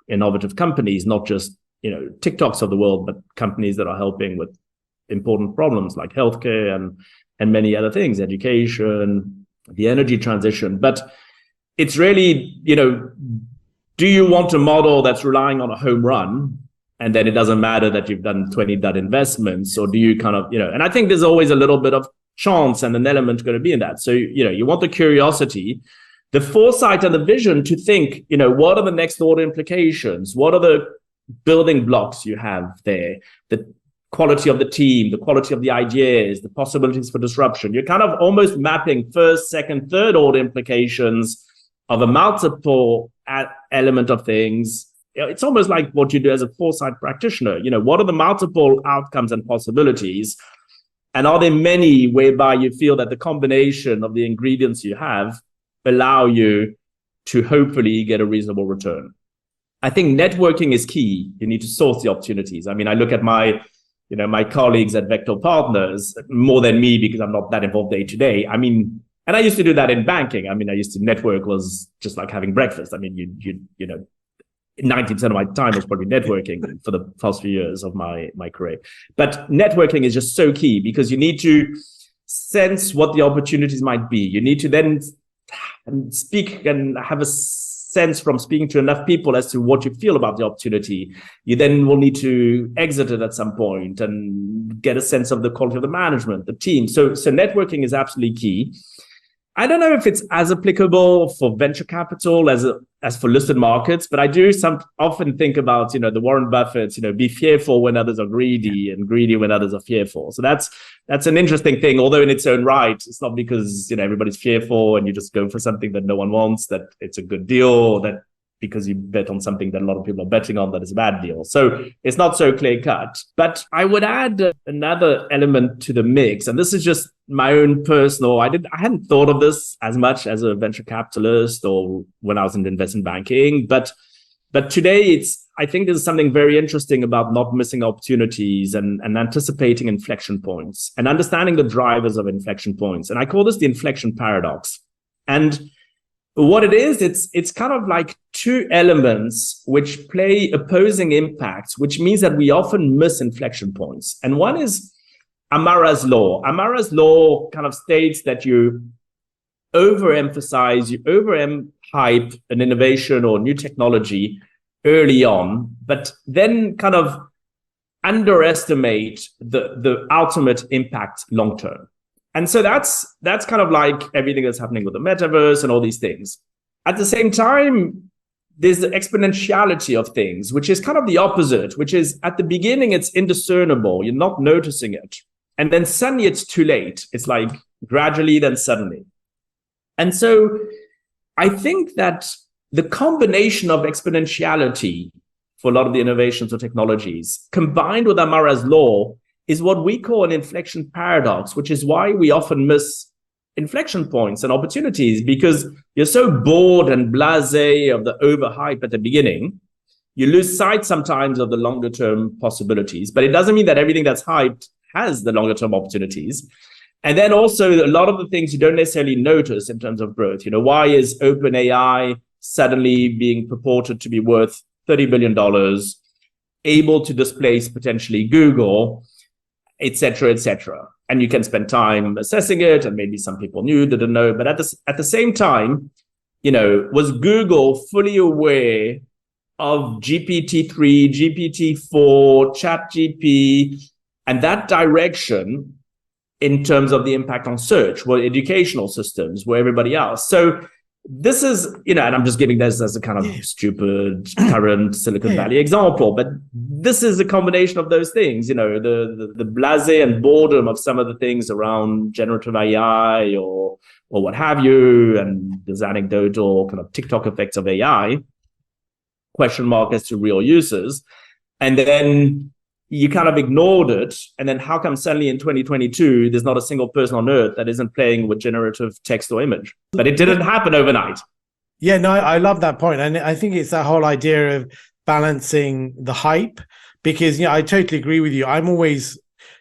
innovative companies, not just TikToks of the world, but companies that are helping with important problems like healthcare and many other things, education, the energy transition. But it's really, do you want a model that's relying on a home run, and then it doesn't matter that you've done 20 dud investments? Or do you kind of, and I think there's always a little bit of chance and an element going to be in that. So, you want the curiosity, the foresight and the vision to think, what are the next order implications? What are the building blocks you have there? The quality of the team, the quality of the ideas, the possibilities for disruption. You're kind of almost mapping first, second, third order implications of a multiple element of things. It's almost like what you do as a Foresight practitioner. What are the multiple outcomes and possibilities? And are there many whereby you feel that the combination of the ingredients you have allow you to hopefully get a reasonable return? I think networking is key. You need to source the opportunities. I mean, I look at my colleagues at Vector Partners more than me because I'm not that involved day to day. I mean, and I used to do that in banking. I mean, I used to network was just like having breakfast. I mean, you know, 90% of my time was probably networking for the past few years of my career. But networking is just so key because you need to sense what the opportunities might be. You need to then speak and have a sense from speaking to enough people as to what you feel about the opportunity. You then will need to exit it at some point and get a sense of the quality of the management, the team. So networking is absolutely key. I don't know if it's as applicable for venture capital as for listed markets, but I do often think about, the Warren Buffett's, be fearful when others are greedy and greedy when others are fearful. So that's an interesting thing, although in its own right, it's not because, everybody's fearful and you just go for something that no one wants, that it's a good deal, or that because you bet on something that a lot of people are betting on that is a bad deal. So it's not so clear cut. But I would add another element to the mix, and this is just my own personal, I hadn't thought of this as much as a venture capitalist or when I was in investment banking, but today I think there's something very interesting about not missing opportunities and anticipating inflection points and understanding the drivers of inflection points. And I call this the inflection paradox. And what it is, it's kind of like two elements which play opposing impacts, which means that we often miss inflection points. And one is Amara's law. Amara's law kind of states that you overemphasize, you overhype an innovation or new technology early on, but then kind of underestimate the ultimate impact long term. And so that's kind of like everything that's happening with the metaverse and all these things. At the same time, there's the exponentiality of things, which is kind of the opposite, which is at the beginning, it's indiscernible. You're not noticing it. And then suddenly it's too late. It's like gradually, then suddenly. And so I think that the combination of exponentiality for a lot of the innovations or technologies combined with Amara's law is what we call an inflection paradox, which is why we often miss inflection points and opportunities, because you're so bored and blasé of the overhype at the beginning, you lose sight sometimes of the longer term possibilities. But it doesn't mean that everything that's hyped has the longer term opportunities. And then also a lot of the things you don't necessarily notice in terms of growth. Why is OpenAI suddenly being purported to be worth $30 billion, able to displace potentially Google, et cetera, and you can spend time assessing it, and maybe some people didn't know, but at the same time, was Google fully aware of GPT-3, GPT-4, ChatGPT, and that direction in terms of the impact on search, where educational systems, where everybody else? So this is, and I'm just giving this as a kind of stupid current Silicon Valley example, but this is a combination of those things, the blasé and boredom of some of the things around generative AI or what have you, and this anecdotal kind of TikTok effects of AI, question mark as to real users. And then you kind of ignored it. And then how come suddenly in 2022, there's not a single person on earth that isn't playing with generative text or image? But it didn't happen overnight. Yeah, no, I love that point. And I think it's that whole idea of balancing the hype, because, I totally agree with you. I'm always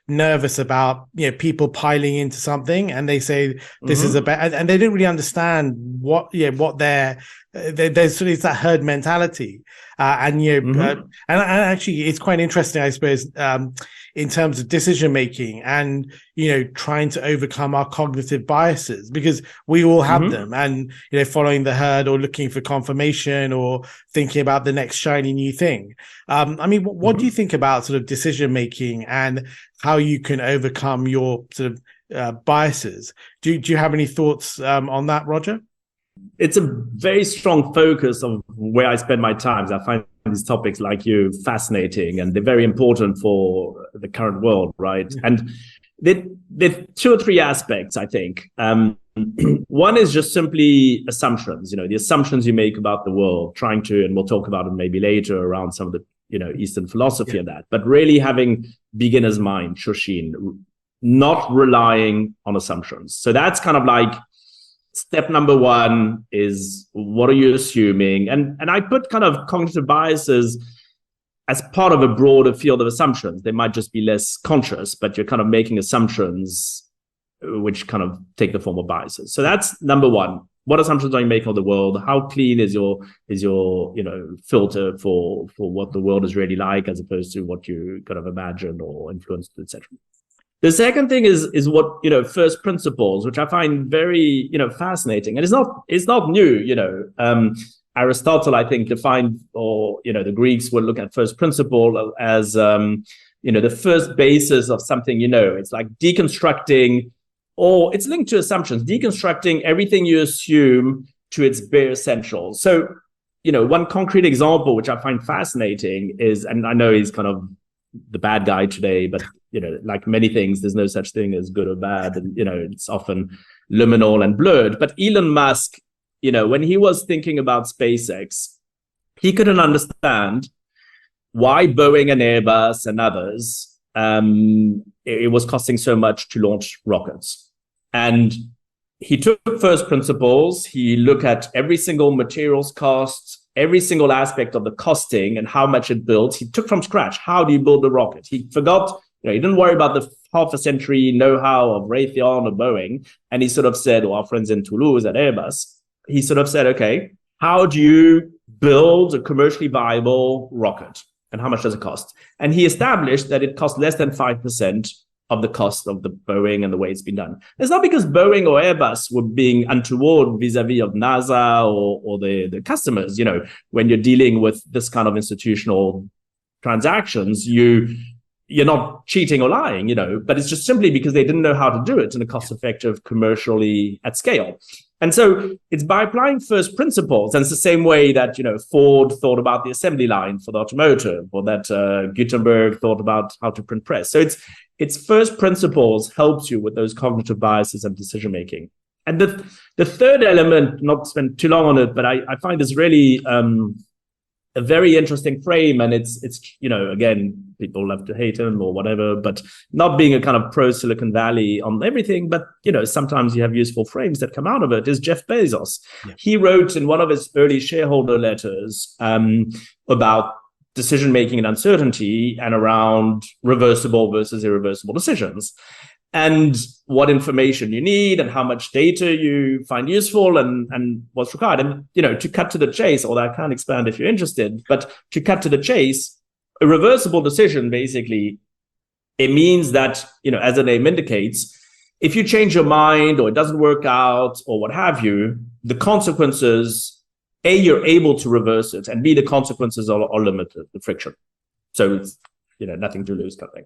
nervous about, people piling into something and they say this is and they don't really understand what there's sort of that herd mentality. And actually it's quite interesting, I suppose, in terms of decision making and, trying to overcome our cognitive biases, because we all have them, and, following the herd or looking for confirmation or thinking about the next shiny new thing. What do you think about sort of decision making and how you can overcome your sort of biases? Do you have any thoughts on that, Roger? It's a very strong focus of where I spend my time. I find these topics like you fascinating, and they're very important for the current world, right? And there 2 or 3 aspects, I think. One is just simply assumptions, the assumptions you make about the world, trying to, and we'll talk about it maybe later around some of the, Eastern philosophy of that, but really having beginner's mind, Shoshin, not relying on assumptions. So that's kind of like step number 1 is, what are you assuming? And I put kind of cognitive biases as part of a broader field of assumptions. They might just be less conscious, but you're kind of making assumptions which kind of take the form of biases. So that's number 1. What assumptions are you making of the world? How clean is your filter for what the world is really like, as opposed to what you kind of imagine or influenced, etc. The second thing is what, first principles, which I find very, fascinating. And it's not new, Aristotle, I think, defined, or, the Greeks would look at first principle as, the first basis of something, it's like deconstructing, or it's linked to assumptions, deconstructing everything you assume to its bare essentials. So, one concrete example, which I find fascinating is, and I know he's kind of the bad guy today, but, like many things, there's no such thing as good or bad. And, it's often liminal and blurred. But Elon Musk, when he was thinking about SpaceX, he couldn't understand why Boeing and Airbus and others, it was costing so much to launch rockets. And he took first principles. He looked at every single materials cost, every single aspect of the costing and how much it builds. He took from scratch. How do you build a rocket? He forgot, he didn't worry about the half a century know-how of Raytheon or Boeing. And he sort of said, or our friends in Toulouse at Airbus, he sort of said, okay, how do you build a commercially viable rocket? And how much does it cost? And he established that it costs less than 5% of the cost of the Boeing and the way it's been done. It's not because Boeing or Airbus were being untoward vis-a-vis of NASA or the customers. When you're dealing with this kind of institutional transactions, you're not cheating or lying, but it's just simply because they didn't know how to do it in a cost-effective, commercially at scale. And so it's by applying first principles, and it's the same way that, Ford thought about the assembly line for the automotive, or that Gutenberg thought about how to print press. So it's first principles helps you with those cognitive biases and decision-making. And the third element, not to spend too long on it, but I find this really a very interesting frame, and it's again, people love to hate him or whatever, but not being a kind of pro Silicon Valley on everything, but sometimes you have useful frames that come out of it, is Jeff Bezos. Yeah. He wrote in one of his early shareholder letters about decision making and uncertainty, and around reversible versus irreversible decisions, and what information you need and how much data you find useful and what's required. And, to cut to the chase, although I can't expand if you're interested, but to cut to the chase, a reversible decision, basically, it means that, as the name indicates, if you change your mind or it doesn't work out or what have you, the consequences, A, you're able to reverse it, and B, the consequences are limited, the friction. So it's, nothing to lose kind of thing.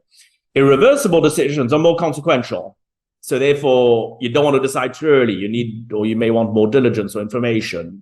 Irreversible decisions are more consequential. So therefore, you don't want to decide too early. You need, or you may want more diligence or information.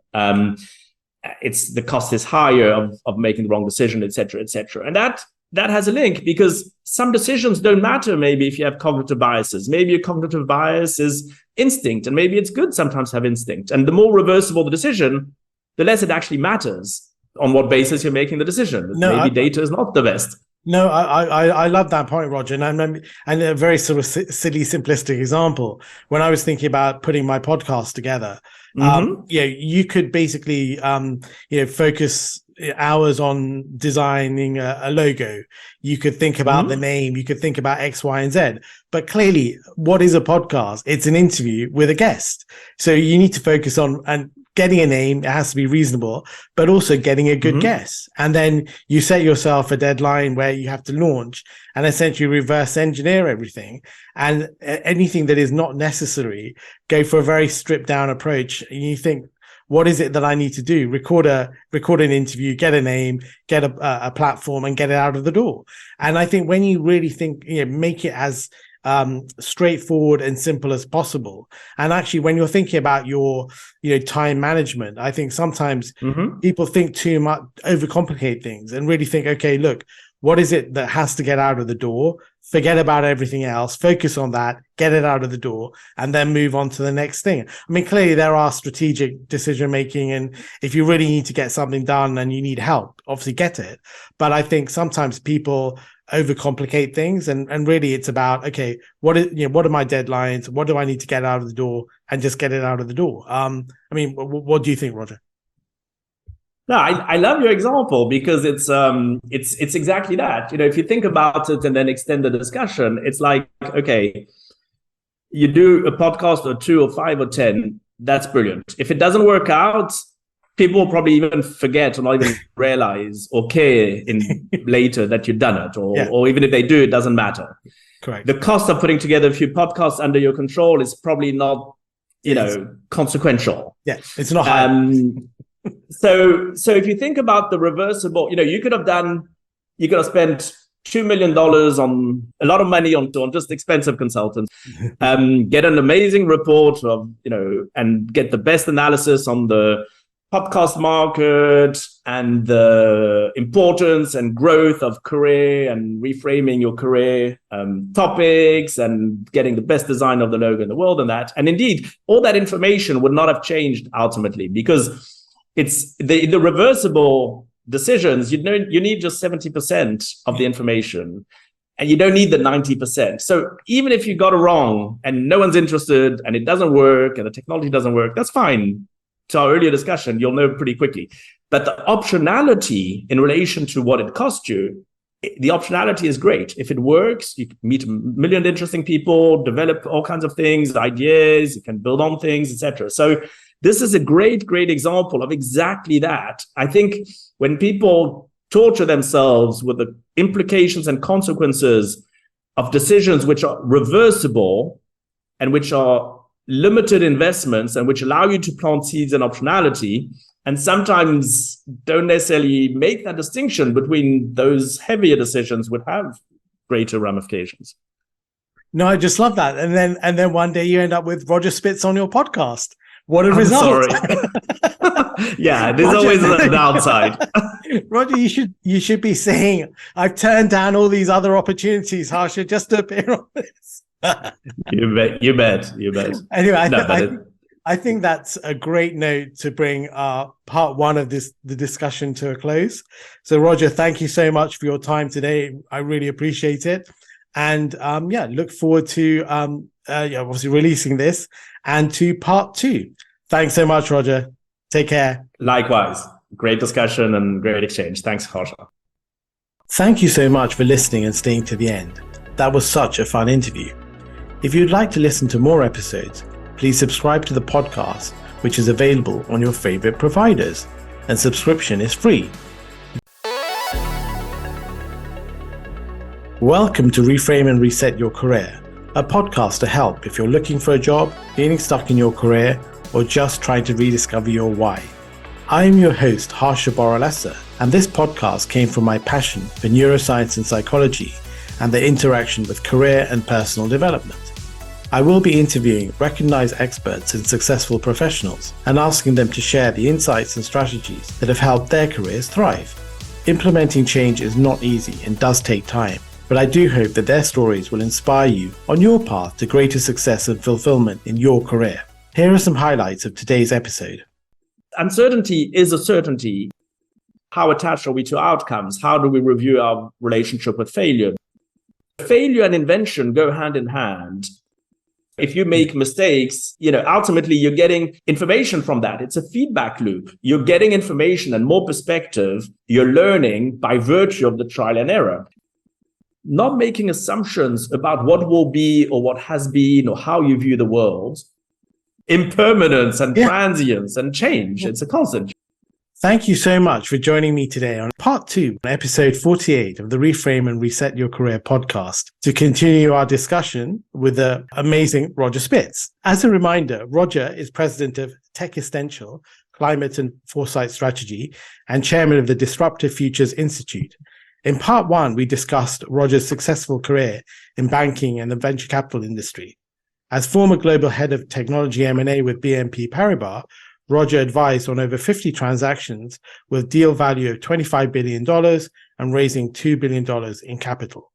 It's the cost is higher of making the wrong decision, et cetera, et cetera. And that has a link, because some decisions don't matter. Maybe if you have cognitive biases, maybe your cognitive bias is instinct, and maybe it's good sometimes to have instinct. And the more reversible the decision, the less it actually matters on what basis you're making the decision. Maybe data is not the best. No, I love that point, Roger. And a very sort of silly, simplistic example. When I was thinking about putting my podcast together, you could basically, focus hours on designing a logo. You could think about the name. You could think about X, Y, and Z. But clearly, what is a podcast? It's an interview with a guest. So you need to focus on and getting a name. It has to be reasonable, but also getting a good guess. And then you set yourself a deadline where you have to launch, and essentially reverse engineer everything. And anything that is not necessary, go for a very stripped down approach. And you think, what is it that I need to do? Record an interview, get a name, get a platform, and get it out of the door. And I think when you really think, make it as straightforward and simple as possible. And actually, when you're thinking about your, time management, I think sometimes people think too much, overcomplicate things, and really think, okay, look, what is it that has to get out of the door? Forget about everything else, focus on that, get it out of the door, and then move on to the next thing. I mean, clearly there are strategic decision making, and if you really need to get something done and you need help, obviously get it. But I think sometimes people overcomplicate things, and really it's about, okay, what are my deadlines? What do I need to get out of the door, and just get it out of the door. I mean, what do you think, Roger? No, I love your example, because it's exactly that. If you think about it and then extend the discussion, it's like, okay, you do a podcast or 2 or 5 or 10, that's brilliant. If it doesn't work out, people will probably even forget or not even realize or care later that you've done it, or even if they do, it doesn't matter. Correct. The cost of putting together a few podcasts under your control is probably not, consequential. Yeah, it's not high. So if you think about the reversible, you could have spent $2 million on a lot of money on just expensive consultants, get an amazing report of, and get the best analysis on the podcast market and the importance and growth of career and reframing your career topics and getting the best design of the logo in the world and that. And indeed, all that information would not have changed ultimately, because it's the reversible decisions. You need just 70% of the information, and you don't need the 90%. So even if you got it wrong and no one's interested and it doesn't work and the technology doesn't work, that's fine. To our earlier discussion, you'll know pretty quickly. But the optionality in relation to what it cost you, the optionality is great. If it works, you can meet a million interesting people, develop all kinds of things, ideas, you can build on things, etc. So this is a great, great example of exactly that. I think when people torture themselves with the implications and consequences of decisions which are reversible and which are limited investments and which allow you to plant seeds and optionality, and sometimes don't necessarily make that distinction between those heavier decisions would have greater ramifications. No, I just love that. And then one day you end up with Roger Spitz on your podcast. What a result. Sorry. Yeah, there's Roger, always a downside. Roger, you should be saying, I've turned down all these other opportunities, Harsha, just to appear on this. You bet. Anyway, I think that's a great note to bring part 1 of the discussion to a close. So, Roger, thank you so much for your time today. I really appreciate it. And look forward to obviously releasing this and to part 2. Thanks so much, Roger. Take care. Likewise. Great discussion and great exchange. Thanks, Harsha. Thank you so much for listening and staying to the end. That was such a fun interview. If you'd like to listen to more episodes, please subscribe to the podcast, which is available on your favorite providers, and subscription is free. Welcome to Reframe and Reset Your Career, a podcast to help if you're looking for a job, feeling stuck in your career, or just trying to rediscover your why. I am your host, Harsha Boralessa, and this podcast came from my passion for neuroscience and psychology and the interaction with career and personal development. I will be interviewing recognized experts and successful professionals and asking them to share the insights and strategies that have helped their careers thrive. Implementing change is not easy and does take time, but I do hope that their stories will inspire you on your path to greater success and fulfillment in your career. Here are some highlights of today's episode. Uncertainty is a certainty. How attached are we to outcomes? How do we review our relationship with failure? Failure and invention go hand in hand. If you make mistakes, ultimately you're getting information from that. It's a feedback loop. You're getting information and more perspective. You're learning by virtue of the trial and error. Not making assumptions about what will be or what has been or how you view the world. Impermanence and transience and change. It's a constant. Thank you so much for joining me today on part 2, episode 48 of the Reframe and Reset Your Career podcast to continue our discussion with the amazing Roger Spitz. As a reminder, Roger is president of Techistential, Climate and Foresight Strategy, and chairman of the Disruptive Futures Institute. In part one, we discussed Roger's successful career in banking and the venture capital industry. As former global head of technology M&A with BNP Paribas, Roger advised on over 50 transactions with deal value of $25 billion and raising $2 billion in capital.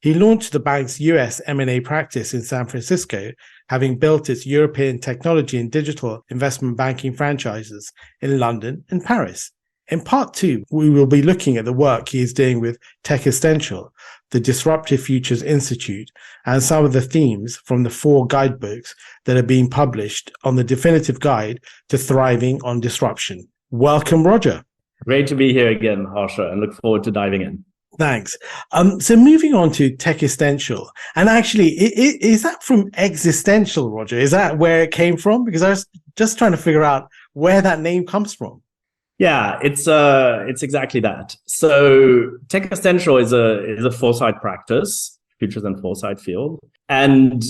He launched the bank's US M&A practice in San Francisco, having built its European technology and digital investment banking franchises in London and Paris. In part two, we will be looking at the work he is doing with Techistential, the Disruptive Futures Institute, and some of the themes from the 4 guidebooks that are being published on the definitive guide to thriving on disruption. Welcome, Roger. Great to be here again, Harsha, and look forward to diving in. Thanks. So moving on to Techistential, and actually, is that from existential, Roger? Is that where it came from? Because I was just trying to figure out where that name comes from. Yeah, it's exactly that. So Techistential is a foresight practice, futures and foresight field, and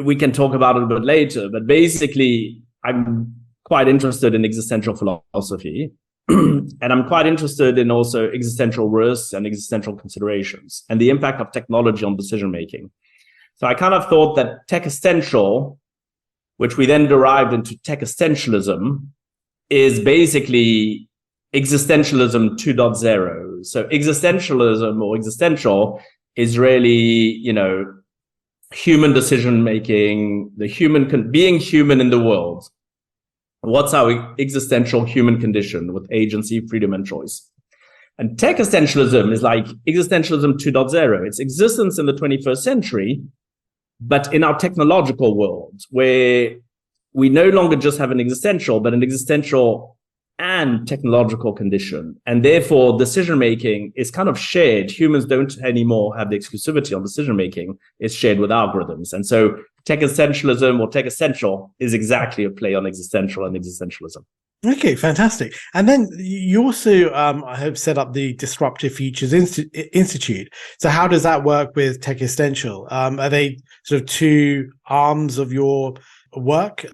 we can talk about it a bit later. But basically, I'm quite interested in existential philosophy. And I'm quite interested in also existential risks and existential considerations and the impact of technology on decision making. So I kind of thought that Techistential, which we then derived into Techistentialism, is basically existentialism 2.0. So existentialism or existential is really, human decision making, the human being human in the world. What's our existential human condition with agency, freedom, and choice? And Techistentialism is like existentialism 2.0. It's existence in the 21st century, but in our technological world, where we no longer just have an existential, but an existential and technological condition. And therefore, decision-making is kind of shared. Humans don't anymore have the exclusivity on decision-making. It's shared with algorithms. And so Techistentialism or Techistential is exactly a play on existential and existentialism. Okay, fantastic. And then you also have set up the Disruptive Futures Institute. So how does that work with Techistential? Are they sort of 2 arms of your work?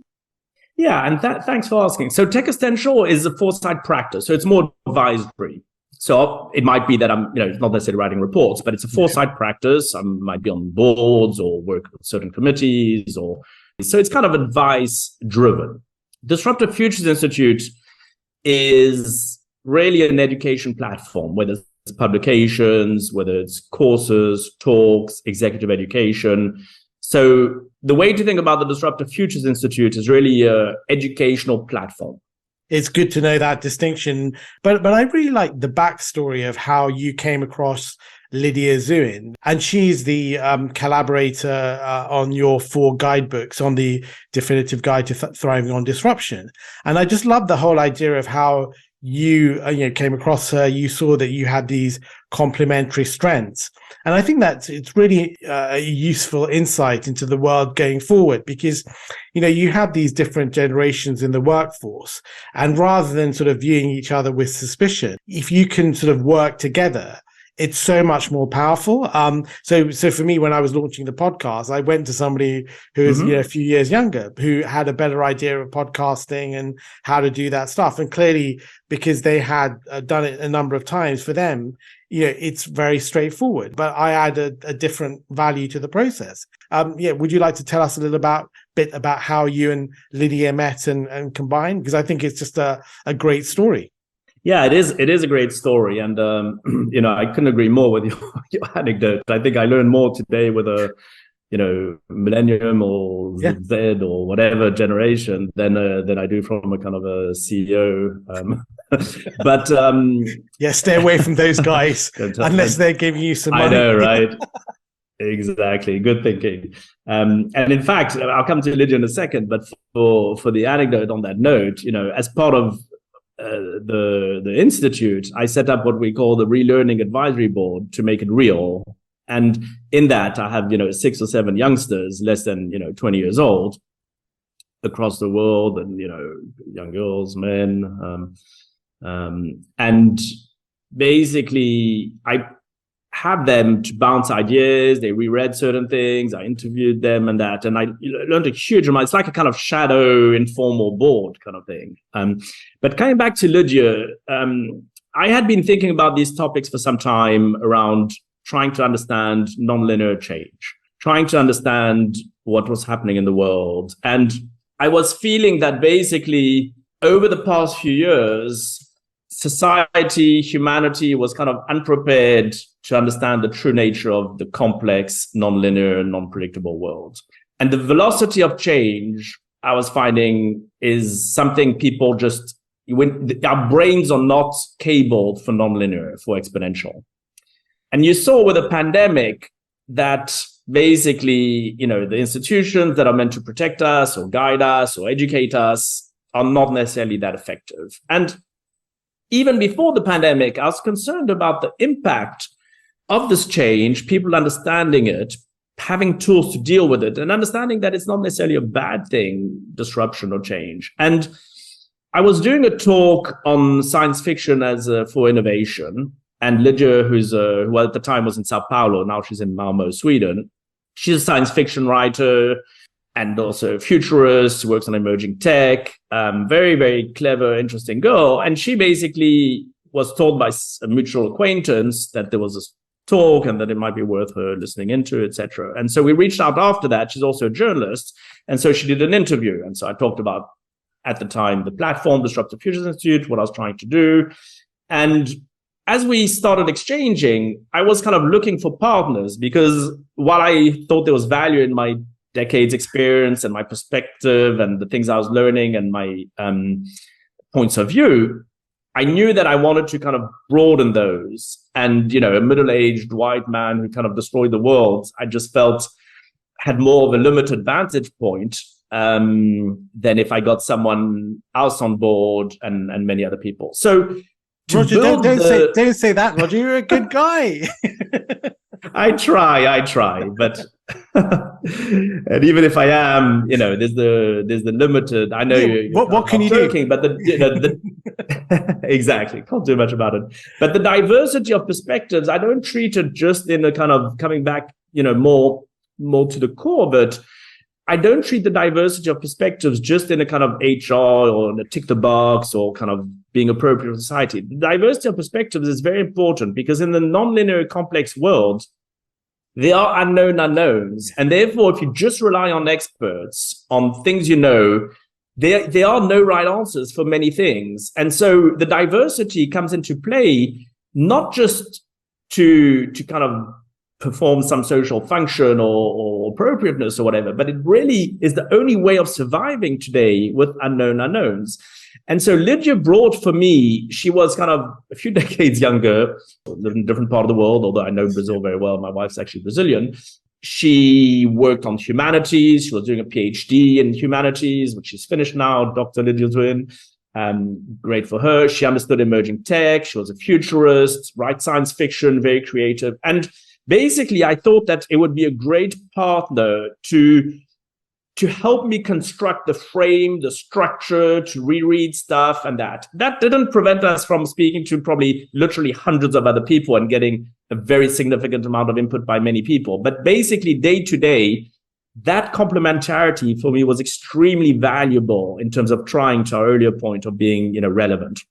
Yeah, and thanks for asking. So Techistential is a foresight practice. So it's more advisory. So it might be that I'm, it's not necessarily writing reports, but it's a foresight practice. I might be on boards or work with certain committees, so it's kind of advice driven. Disruptive Futures Institute is really an education platform, whether it's publications, whether it's courses, talks, executive education. So the way to think about the Disruptive Futures Institute is really an educational platform. It's good to know that distinction. But I really like the backstory of how you came across Lidia Zuin. And she's the collaborator on your 4 guidebooks on the definitive guide to thriving on disruption. And I just love the whole idea of how you came across her. You saw that you had these complementary strengths. And I think that it's really a useful insight into the world going forward, because, you have these different generations in the workforce. And rather than sort of viewing each other with suspicion, if you can sort of work together, it's so much more powerful. So for me, when I was launching the podcast, I went to somebody who is a few years younger, who had a better idea of podcasting and how to do that stuff. And clearly, because they had done it a number of times, for them, it's very straightforward. But I add a different value to the process. Would you like to tell us a little bit about how you and Lidia met and combined? Because I think it's just a great story. Yeah, it is a great story. And, I couldn't agree more with your anecdote. I think I learned more today with a, millennium or Z or whatever generation than I do from a kind of a CEO. But stay away from those guys unless they're giving you some money. I know, right? Exactly. Good thinking. And in fact, I'll come to Lidia in a second, but for the anecdote on that note, as part of the institute, I set up what we call the Relearning Advisory Board to make it real. And in that, I have 6 or 7 youngsters, less than 20 years old, across the world, and young girls, men, and basically I have them to bounce ideas. They reread certain things. I interviewed them and that, and I learned a huge amount. It's like a kind of shadow informal board kind of thing. But coming back to Lidia, I had been thinking about these topics for some time around trying to understand nonlinear change, trying to understand what was happening in the world. And I was feeling that basically over the past few years, society, humanity was kind of unprepared to understand the true nature of the complex, nonlinear, non-predictable world. And the velocity of change, I was finding, is something people just, our brains are not cabled for nonlinear, for exponential. And you saw with the pandemic that basically, the institutions that are meant to protect us or guide us or educate us are not necessarily that effective. And even before the pandemic, I was concerned about the impact of this change, people understanding it, having tools to deal with it, and understanding that it's not necessarily a bad thing, disruption or change. And I was doing a talk on science fiction as for innovation, and Lidia, who at the time was in Sao Paulo, now she's in Malmö, Sweden. She's a science fiction writer and also a futurist, works on emerging tech, very, very clever, interesting girl. And she basically was told by a mutual acquaintance that there was this talk and that it might be worth her listening into, etc. And so we reached out after that. She's also a journalist. And so she did an interview. And so I talked about, at the time, the platform, Disruptive Futures Institute, what I was trying to do. And as we started exchanging, I was kind of looking for partners, because while I thought there was value in my decades experience and my perspective and the things I was learning and my points of view, I knew that I wanted to kind of broaden those. And, a middle-aged white man who kind of destroyed the world, I just felt had more of a limited vantage point than if I got someone else on board and many other people. So Roger, don't say that, Roger. You're a good guy. I try, but and even if I am, there's the limited. I know what can you do? But the exactly, can't do much about it. But the diversity of perspectives, I don't treat it just in a kind of coming back, more to the core, but I don't treat the diversity of perspectives just in a kind of HR or in a tick the box or kind of being appropriate for society. The diversity of perspectives is very important, because in the nonlinear complex world, there are unknown unknowns. And therefore, if you just rely on experts, on things there are no right answers for many things. And so the diversity comes into play, not just to kind of perform some social function or appropriateness or whatever, but it really is the only way of surviving today with unknown unknowns. And so Lidia brought, for me, she was kind of a few decades younger, lived in a different part of the world, although I know Brazil very well. My wife's actually Brazilian. She worked on humanities. She was doing a PhD in humanities, which she's finished now, Dr. Lidia Zuin. Great for her. She understood emerging tech. She was a futurist, write science fiction, very creative. And basically, I thought that it would be a great partner to help me construct the frame, the structure, to reread stuff and that. That didn't prevent us from speaking to probably literally hundreds of other people and getting a very significant amount of input by many people. But basically, day to day, that complementarity for me was extremely valuable in terms of trying, to our earlier point, of being, relevant.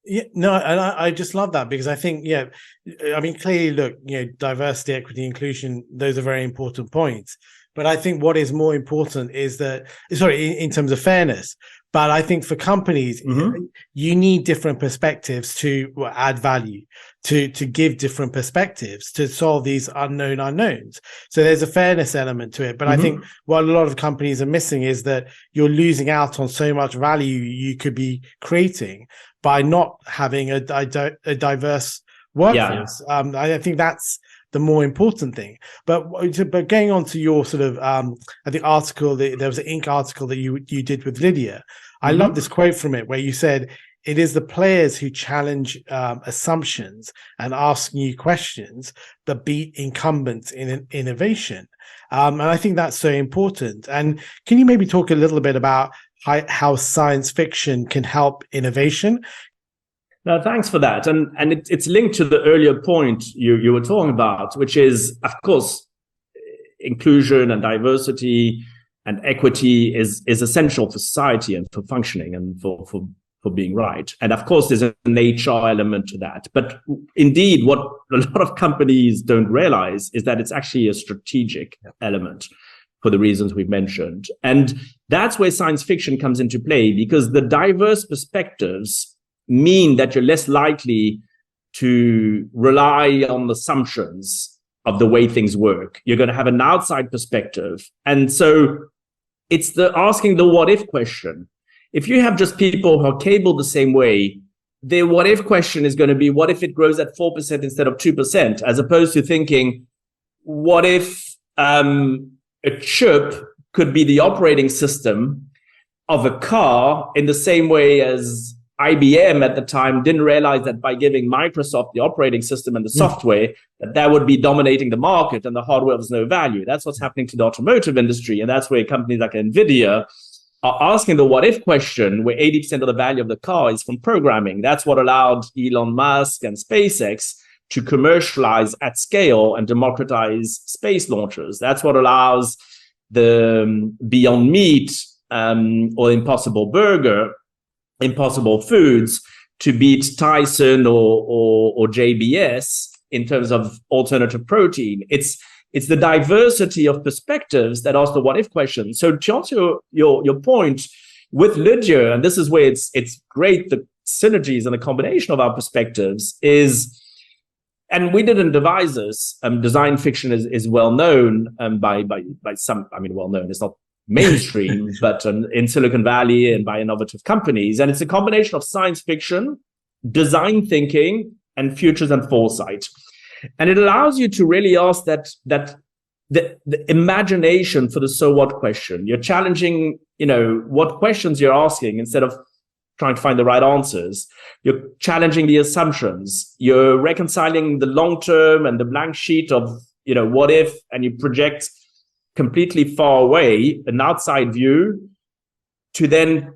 Yeah, no, and I just love that, because I think, clearly, look, diversity, equity, inclusion, those are very important points. But I think what is more important is that, in terms of fairness, but I think for companies, you need different perspectives to add value, to give different perspectives to solve these unknown unknowns. So there's a fairness element to it. But I think what a lot of companies are missing is that you're losing out on so much value you could be creating by not having a diverse workforce. I think that's the more important thing. But going on to your sort of, I think article, there was an Inc. article that you did with Lidia. I love this quote from it where you said, "It is the players who challenge assumptions and ask new questions that beat incumbents in innovation." And I think that's so important. And can you maybe talk a little bit about how science fiction can help innovation? No, thanks for that. And it's linked to the earlier point you were talking about, which is, of course, inclusion and diversity and equity is essential for society and for functioning and for for being right. And of course, there's an HR element to that. But indeed, what a lot of companies don't realize is that it's actually a strategic element for the reasons we've mentioned. And that's where science fiction comes into play, because the diverse perspectives mean that you're less likely to rely on assumptions of the way things work. You're going to have an outside perspective. And so it's the asking the what if question. If you have just people who are cabled the same way, the what if question is going to be, what if it grows at 4% instead of 2%, as opposed to thinking, what if a chip could be the operating system of a car, in the same way as IBM at the time didn't realize that by giving Microsoft the operating system and the software, that would be dominating the market and the hardware was no value. That's what's happening to the automotive industry. And that's where companies like NVIDIA are asking the what if question, where 80% of the value of the car is from programming. That's what allowed Elon Musk and SpaceX to commercialize at scale and democratize space launches. That's what allows the Beyond Meat or Impossible Burger, Impossible Foods, to beat Tyson or JBS in terms of alternative protein. It's the diversity of perspectives that ask the what if question. So to answer your point with Lidia, and this is where it's great, the synergies and the combination of our perspectives is, and we didn't devise this. Design fiction is well known by some. I mean, well known. It's not mainstream, but in Silicon Valley and by innovative companies. And it's a combination of science fiction, design thinking, and futures and foresight. And it allows you to really ask that the imagination for the so what question. You're challenging, what questions you're asking instead of trying to find the right answers. You're challenging the assumptions. You're reconciling the long term and the blank sheet of, what if, and you project completely far away, an outside view, to then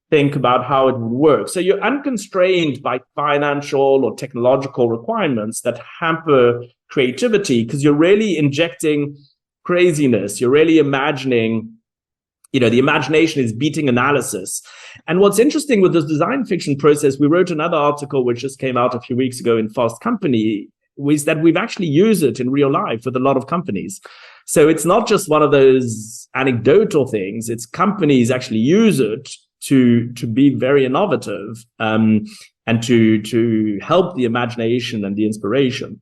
think about how it would work. So you're unconstrained by financial or technological requirements that hamper creativity, because you're really injecting craziness. You're really imagining, the imagination is beating analysis. And what's interesting with this design fiction process, we wrote another article which just came out a few weeks ago in Fast Company, was that we've actually used it in real life with a lot of companies. So it's not just one of those anecdotal things. It's companies actually use it to be very innovative and to help the imagination and the inspiration.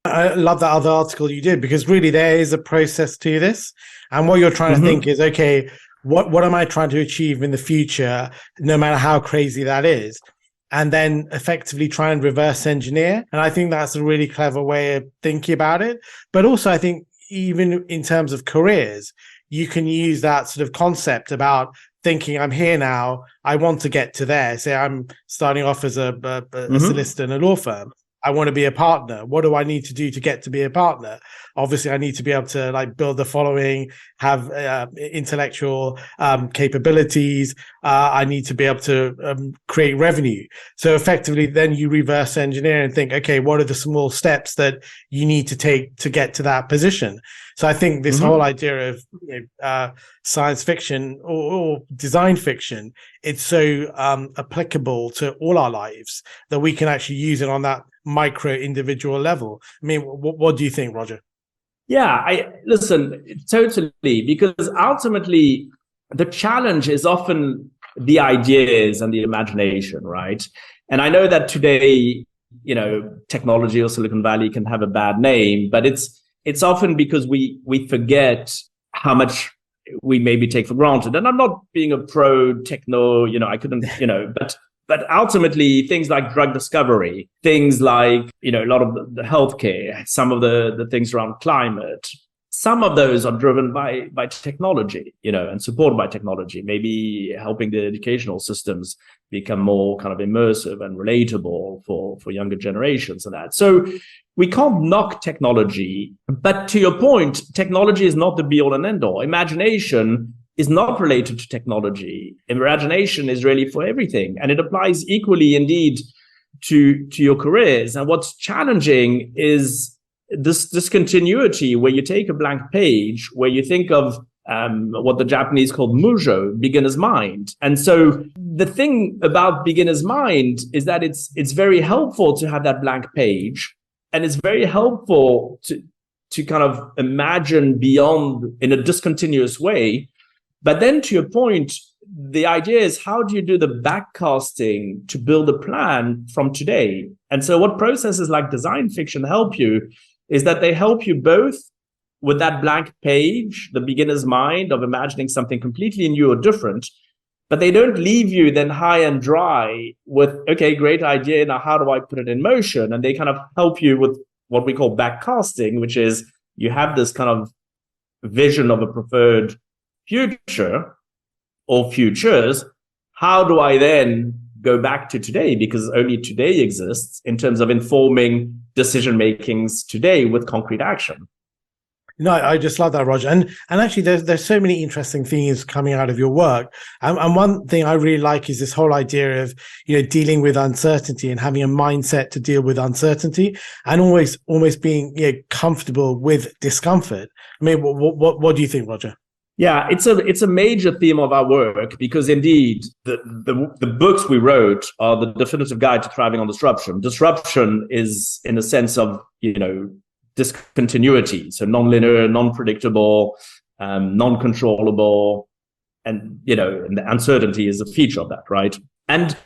I love that other article you did, because really there is a process to this. And what you're trying to think is, okay, what am I trying to achieve in the future, no matter how crazy that is? And then effectively try and reverse engineer. And I think that's a really clever way of thinking about it. But also, I think even in terms of careers, you can use that sort of concept about thinking, I'm here now, I want to get to there. Say I'm starting off as a solicitor in a law firm. I want to be a partner. What do I need to do to get to be a partner? Obviously, I need to be able to build the following, have intellectual capabilities. I need to be able to create revenue. So effectively, then you reverse engineer and think, okay, what are the small steps that you need to take to get to that position? So I think this whole idea of science fiction or design fiction, it's so applicable to all our lives that we can actually use it on that micro individual level. I mean, what do you think, Roger? Yeah, I listen totally, because ultimately the challenge is often the ideas and the imagination, right? And I know that today, technology or Silicon Valley can have a bad name, but it's often because we forget how much we maybe take for granted. And I'm not being a pro techno, I couldn't, but ultimately things like drug discovery, things like, a lot of the healthcare, some of the things around climate, some of those are driven by technology, and supported by technology, maybe helping the educational systems become more kind of immersive and relatable for younger generations and that. So we can't knock technology, but to your point, technology is not the be all and end all. Imagination is not related to technology. Imagination is really for everything. And it applies equally indeed to your careers. And what's challenging is this continuity where you take a blank page, where you think of what the Japanese call mujo, beginner's mind. And so the thing about beginner's mind is that it's very helpful to have that blank page, and it's very helpful to kind of imagine beyond in a discontinuous way. But then to your point, the idea is, how do you do the backcasting to build a plan from today? And so what processes like design fiction help you is that they help you both with that blank page, the beginner's mind of imagining something completely new or different, but they don't leave you then high and dry with, okay, great idea, now how do I put it in motion? And they kind of help you with what we call backcasting, which is you have this kind of vision of a preferred future or futures. How do I then go back to today? Because only today exists in terms of informing decision makings today with concrete action. No, I just love that, Roger. And actually, there's so many interesting things coming out of your work. And one thing I really like is this whole idea of, dealing with uncertainty and having a mindset to deal with uncertainty, and almost being comfortable with discomfort. I mean, what do you think, Roger? Yeah, it's a major theme of our work, because indeed the books we wrote are the definitive guide to thriving on disruption. Disruption is in a sense of, discontinuity, so non-linear, non-predictable, non-controllable, and and the uncertainty is a feature of that, right? And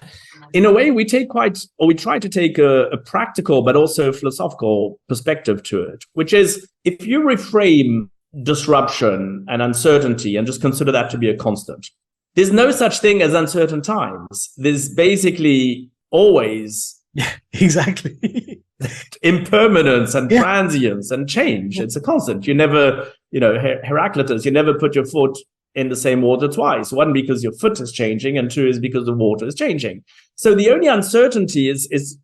in a way, we try to take a practical but also philosophical perspective to it, which is, if you reframe disruption and uncertainty and just consider that to be a constant, there's no such thing as uncertain times. There's basically always exactly impermanence and transience and change. It's a constant. You never, Heraclitus, you never put your foot in the same water twice. One, because your foot is changing, and two is because the water is changing. So the only uncertainty is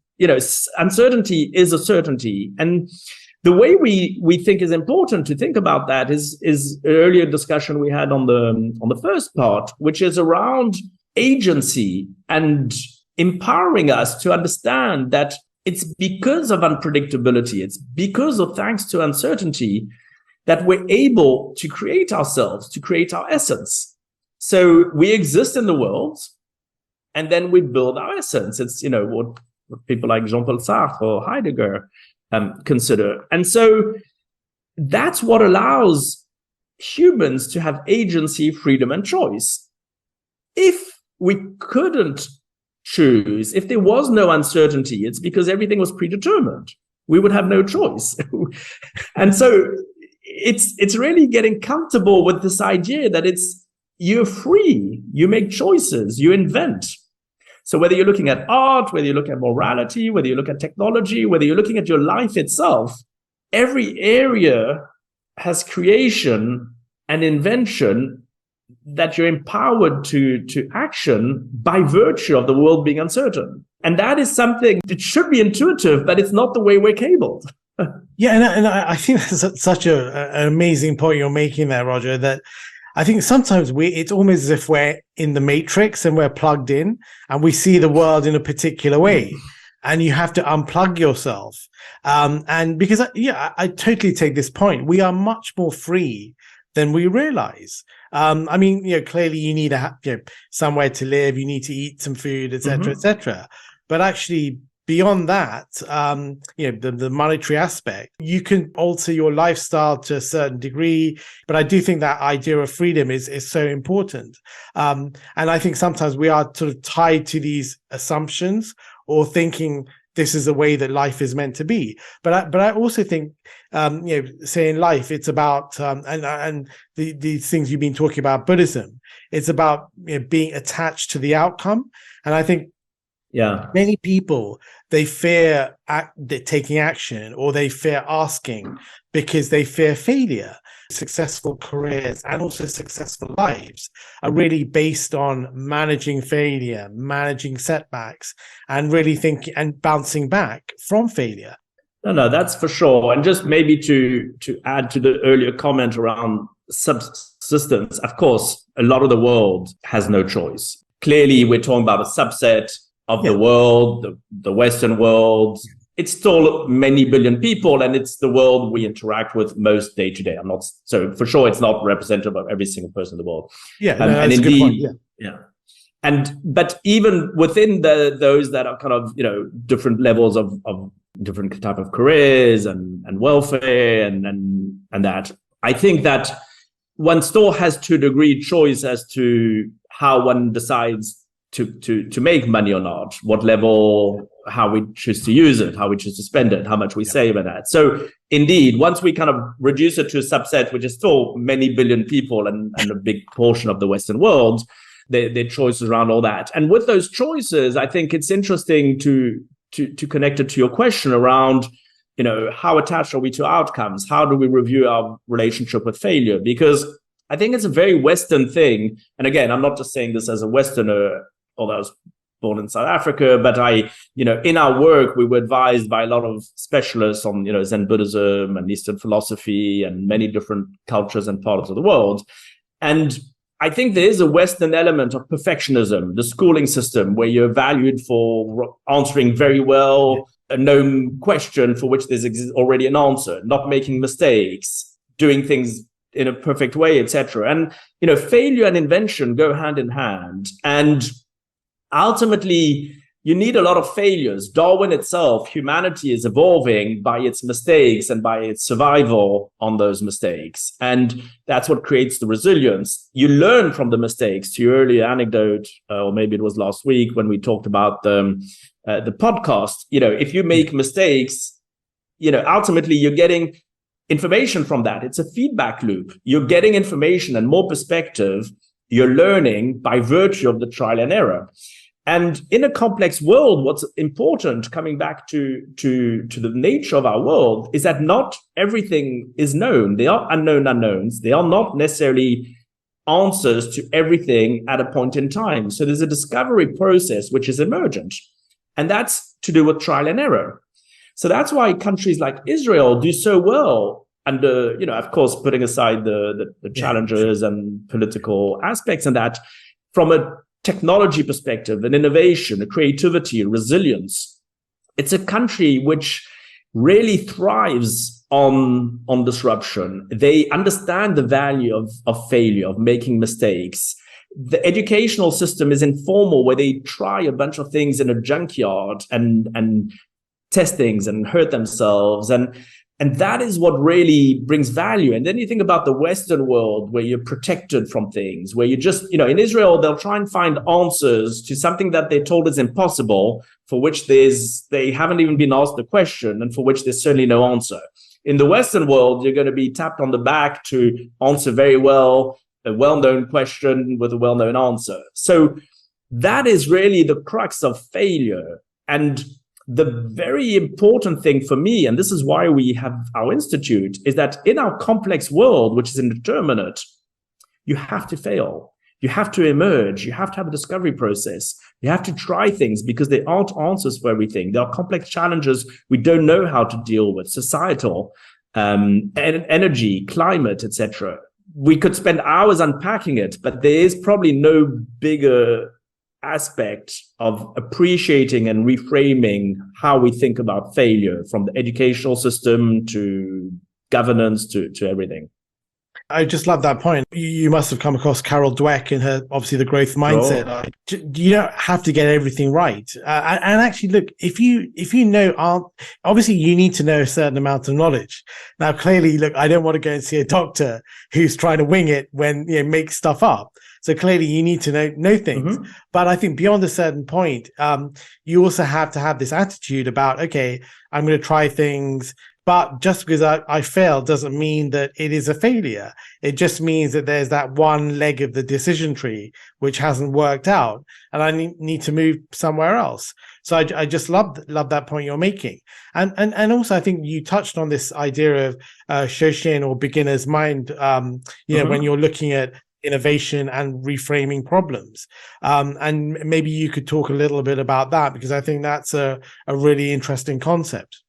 uncertainty is a certainty. And the way we think is important to think about that is an earlier discussion we had on the first part, which is around agency and empowering us to understand that it's because of unpredictability, it's because of thanks to uncertainty that we're able to create ourselves, to create our essence. So we exist in the world, and then we build our essence. It's what people like Jean-Paul Sartre or Heidegger consider. And so that's what allows humans to have agency, freedom, and choice. If we couldn't choose, if there was no uncertainty, it's because everything was predetermined. We would have no choice. And so it's really getting comfortable with this idea that you're free, you make choices, you invent. So whether you're looking at art, whether you look at morality, whether you look at technology, whether you're looking at your life itself, every area has creation and invention that you're empowered to action by virtue of the world being uncertain. And that is something that should be intuitive, but it's not the way we're cabled. Yeah, and I think that's such an amazing point you're making there, Roger, that I think sometimes it's almost as if we're in the matrix and we're plugged in and we see the world in a particular way, and you have to unplug yourself. And because, I totally take this point. We are much more free than we realize. I mean, clearly you need somewhere to live, you need to eat some food, etc., etc. But actually, beyond that, the monetary aspect, you can alter your lifestyle to a certain degree. But I do think that idea of freedom is so important. And I think sometimes we are sort of tied to these assumptions or thinking this is the way that life is meant to be. But I also think, say in life, it's about, and these things you've been talking about, Buddhism, it's about being attached to the outcome. And I think many people, they fear taking action, or they fear asking because they fear failure. Successful careers and also successful lives are really based on managing failure, managing setbacks, and really thinking and bouncing back from failure. No, that's for sure. And just maybe to add to the earlier comment around subsistence, of course, a lot of the world has no choice. Clearly, we're talking about a subset of the world, the Western world. It's still many billion people, and it's the world we interact with most day to day. So for sure, it's not representative of every single person in the world. And indeed, But even within those that are kind of, different levels of different type of careers and welfare and that, I think that one still has to a degree choice as to how one decides to make money or not, what level, how we choose to use it, how we choose to spend it, how much we save and that. So indeed, once we kind of reduce it to a subset, which is still many billion people and a big portion of the Western world, their choices around all that. And with those choices, I think it's interesting to connect it to your question around, how attached are we to outcomes? How do we review our relationship with failure? Because I think it's a very Western thing. And again, I'm not just saying this as a Westerner, although I was born in South Africa, but in our work, we were advised by a lot of specialists on, Zen Buddhism and Eastern philosophy and many different cultures and parts of the world. And I think there is a Western element of perfectionism, the schooling system, where you're valued for answering very well a known question for which there's already an answer, not making mistakes, doing things in a perfect way, etc. And, failure and invention go hand in hand. And ultimately, you need a lot of failures. Darwin itself, humanity is evolving by its mistakes and by its survival on those mistakes. And that's what creates the resilience. You learn from the mistakes. To your earlier anecdote, or maybe it was last week when we talked about the podcast, if you make mistakes, ultimately you're getting information from that. It's a feedback loop. You're getting information and more perspective. You're learning by virtue of the trial and error. And in a complex world, what's important, coming back to the nature of our world, is that not everything is known. They are unknown unknowns. They are not necessarily answers to everything at a point in time. So there's a discovery process which is emergent. And that's to do with trial and error. So that's why countries like Israel do so well under, of course, putting aside the challenges and political aspects and that, from a technology perspective, an innovation, a creativity, a resilience. It's a country which really thrives on disruption. They understand the value of failure, of making mistakes. The educational system is informal, where they try a bunch of things in a junkyard and test things and hurt themselves. And that is what really brings value. And then you think about the Western world, where you're protected from things, where you just, in Israel, they'll try and find answers to something that they're told is impossible, for which they haven't even been asked the question, and for which there's certainly no answer. In the Western world, you're going to be tapped on the back to answer very well a well-known question with a well-known answer. So that is really the crux of failure. And the very important thing for me, and this is why we have our institute, is that in our complex world, which is indeterminate, you have to fail. You have to emerge. You have to have a discovery process. You have to try things, because there aren't answers for everything. There are complex challenges we don't know how to deal with, societal, energy, climate, etc. We could spend hours unpacking it, but there is probably no bigger aspect of appreciating and reframing how we think about failure, from the educational system to governance to everything. I just love that point. You must have come across Carol Dweck in her, obviously, the growth mindset. Sure. You don't have to get everything right. And actually, look, if you know, obviously you need to know a certain amount of knowledge. Now, clearly, look, I don't want to go and see a doctor who's trying to wing it when, makes stuff up. So clearly you need to know things. Mm-hmm. But I think beyond a certain point, you also have to have this attitude about, okay, I'm going to try things. But just because I failed doesn't mean that it is a failure. It just means that there's that one leg of the decision tree which hasn't worked out, and I need to move somewhere else. So I just love that point you're making. And also I think you touched on this idea of Shoshin, or beginner's mind, mm-hmm. when you're looking at innovation and reframing problems. And maybe you could talk a little bit about that, because I think that's a really interesting concept.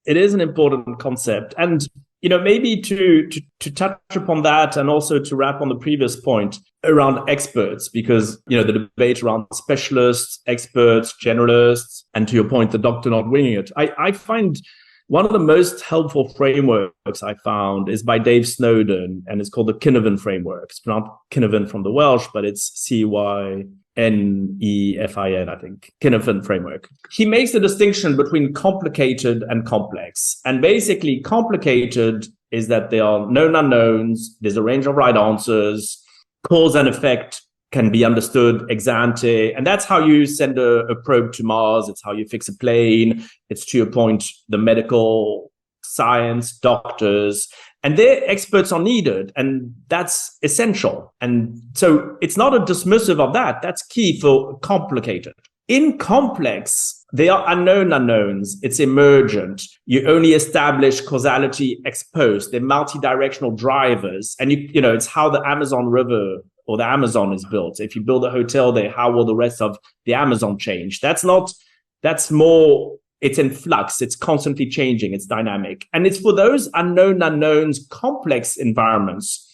It is an important concept. And, maybe to touch upon that, and also to wrap on the previous point around experts, because, the debate around specialists, experts, generalists, and to your point, the doctor not winging it. I find One of the most helpful frameworks I found is by Dave Snowden, and it's called the Cynefin framework. It's pronounced Cynefin from the Welsh, but it's Cynefin, I think. Cynefin framework. He makes the distinction between complicated and complex. And basically, complicated is that there are known unknowns, there's a range of right answers, cause and effect can be understood ex ante. And that's how you send a probe to Mars. It's how you fix a plane. It's, to your point, the medical science, doctors, and their experts are needed. And that's essential. And so it's not a dismissive of that. That's key for complicated. In complex, they are unknown unknowns. It's emergent. You only establish causality ex post. They're multi-directional drivers. And you know, it's how the Amazon River or the Amazon is built. If you build a hotel there, how will the rest of the Amazon change? That's more, it's in flux. It's constantly changing. It's dynamic. And it's for those unknown unknowns, complex environments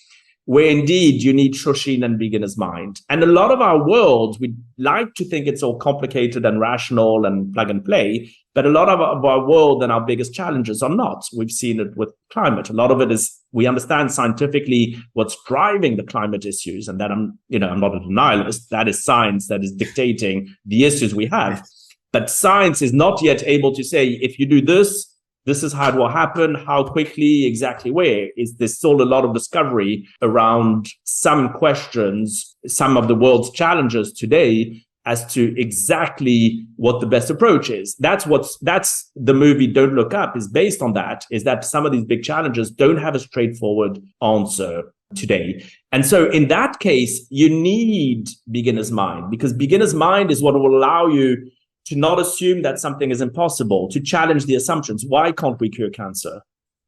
where indeed you need Shoshin and beginner's mind. And a lot of our world, we like to think it's all complicated and rational and plug and play, but a lot of our world and our biggest challenges are not. We've seen it with climate. A lot of it is, we understand scientifically what's driving the climate issues, and that I'm not a denialist. That is science that is dictating the issues we have. But science is not yet able to say, if you do this, this is how it will happen, how quickly, exactly where. There's still a lot of discovery around some questions, some of the world's challenges today as to exactly what the best approach is. That's the movie Don't Look Up is based on that, is that some of these big challenges don't have a straightforward answer today. And so in that case, you need beginner's mind, because beginner's mind is what will allow you to not assume that something is impossible, to challenge the assumptions. Why can't we cure cancer?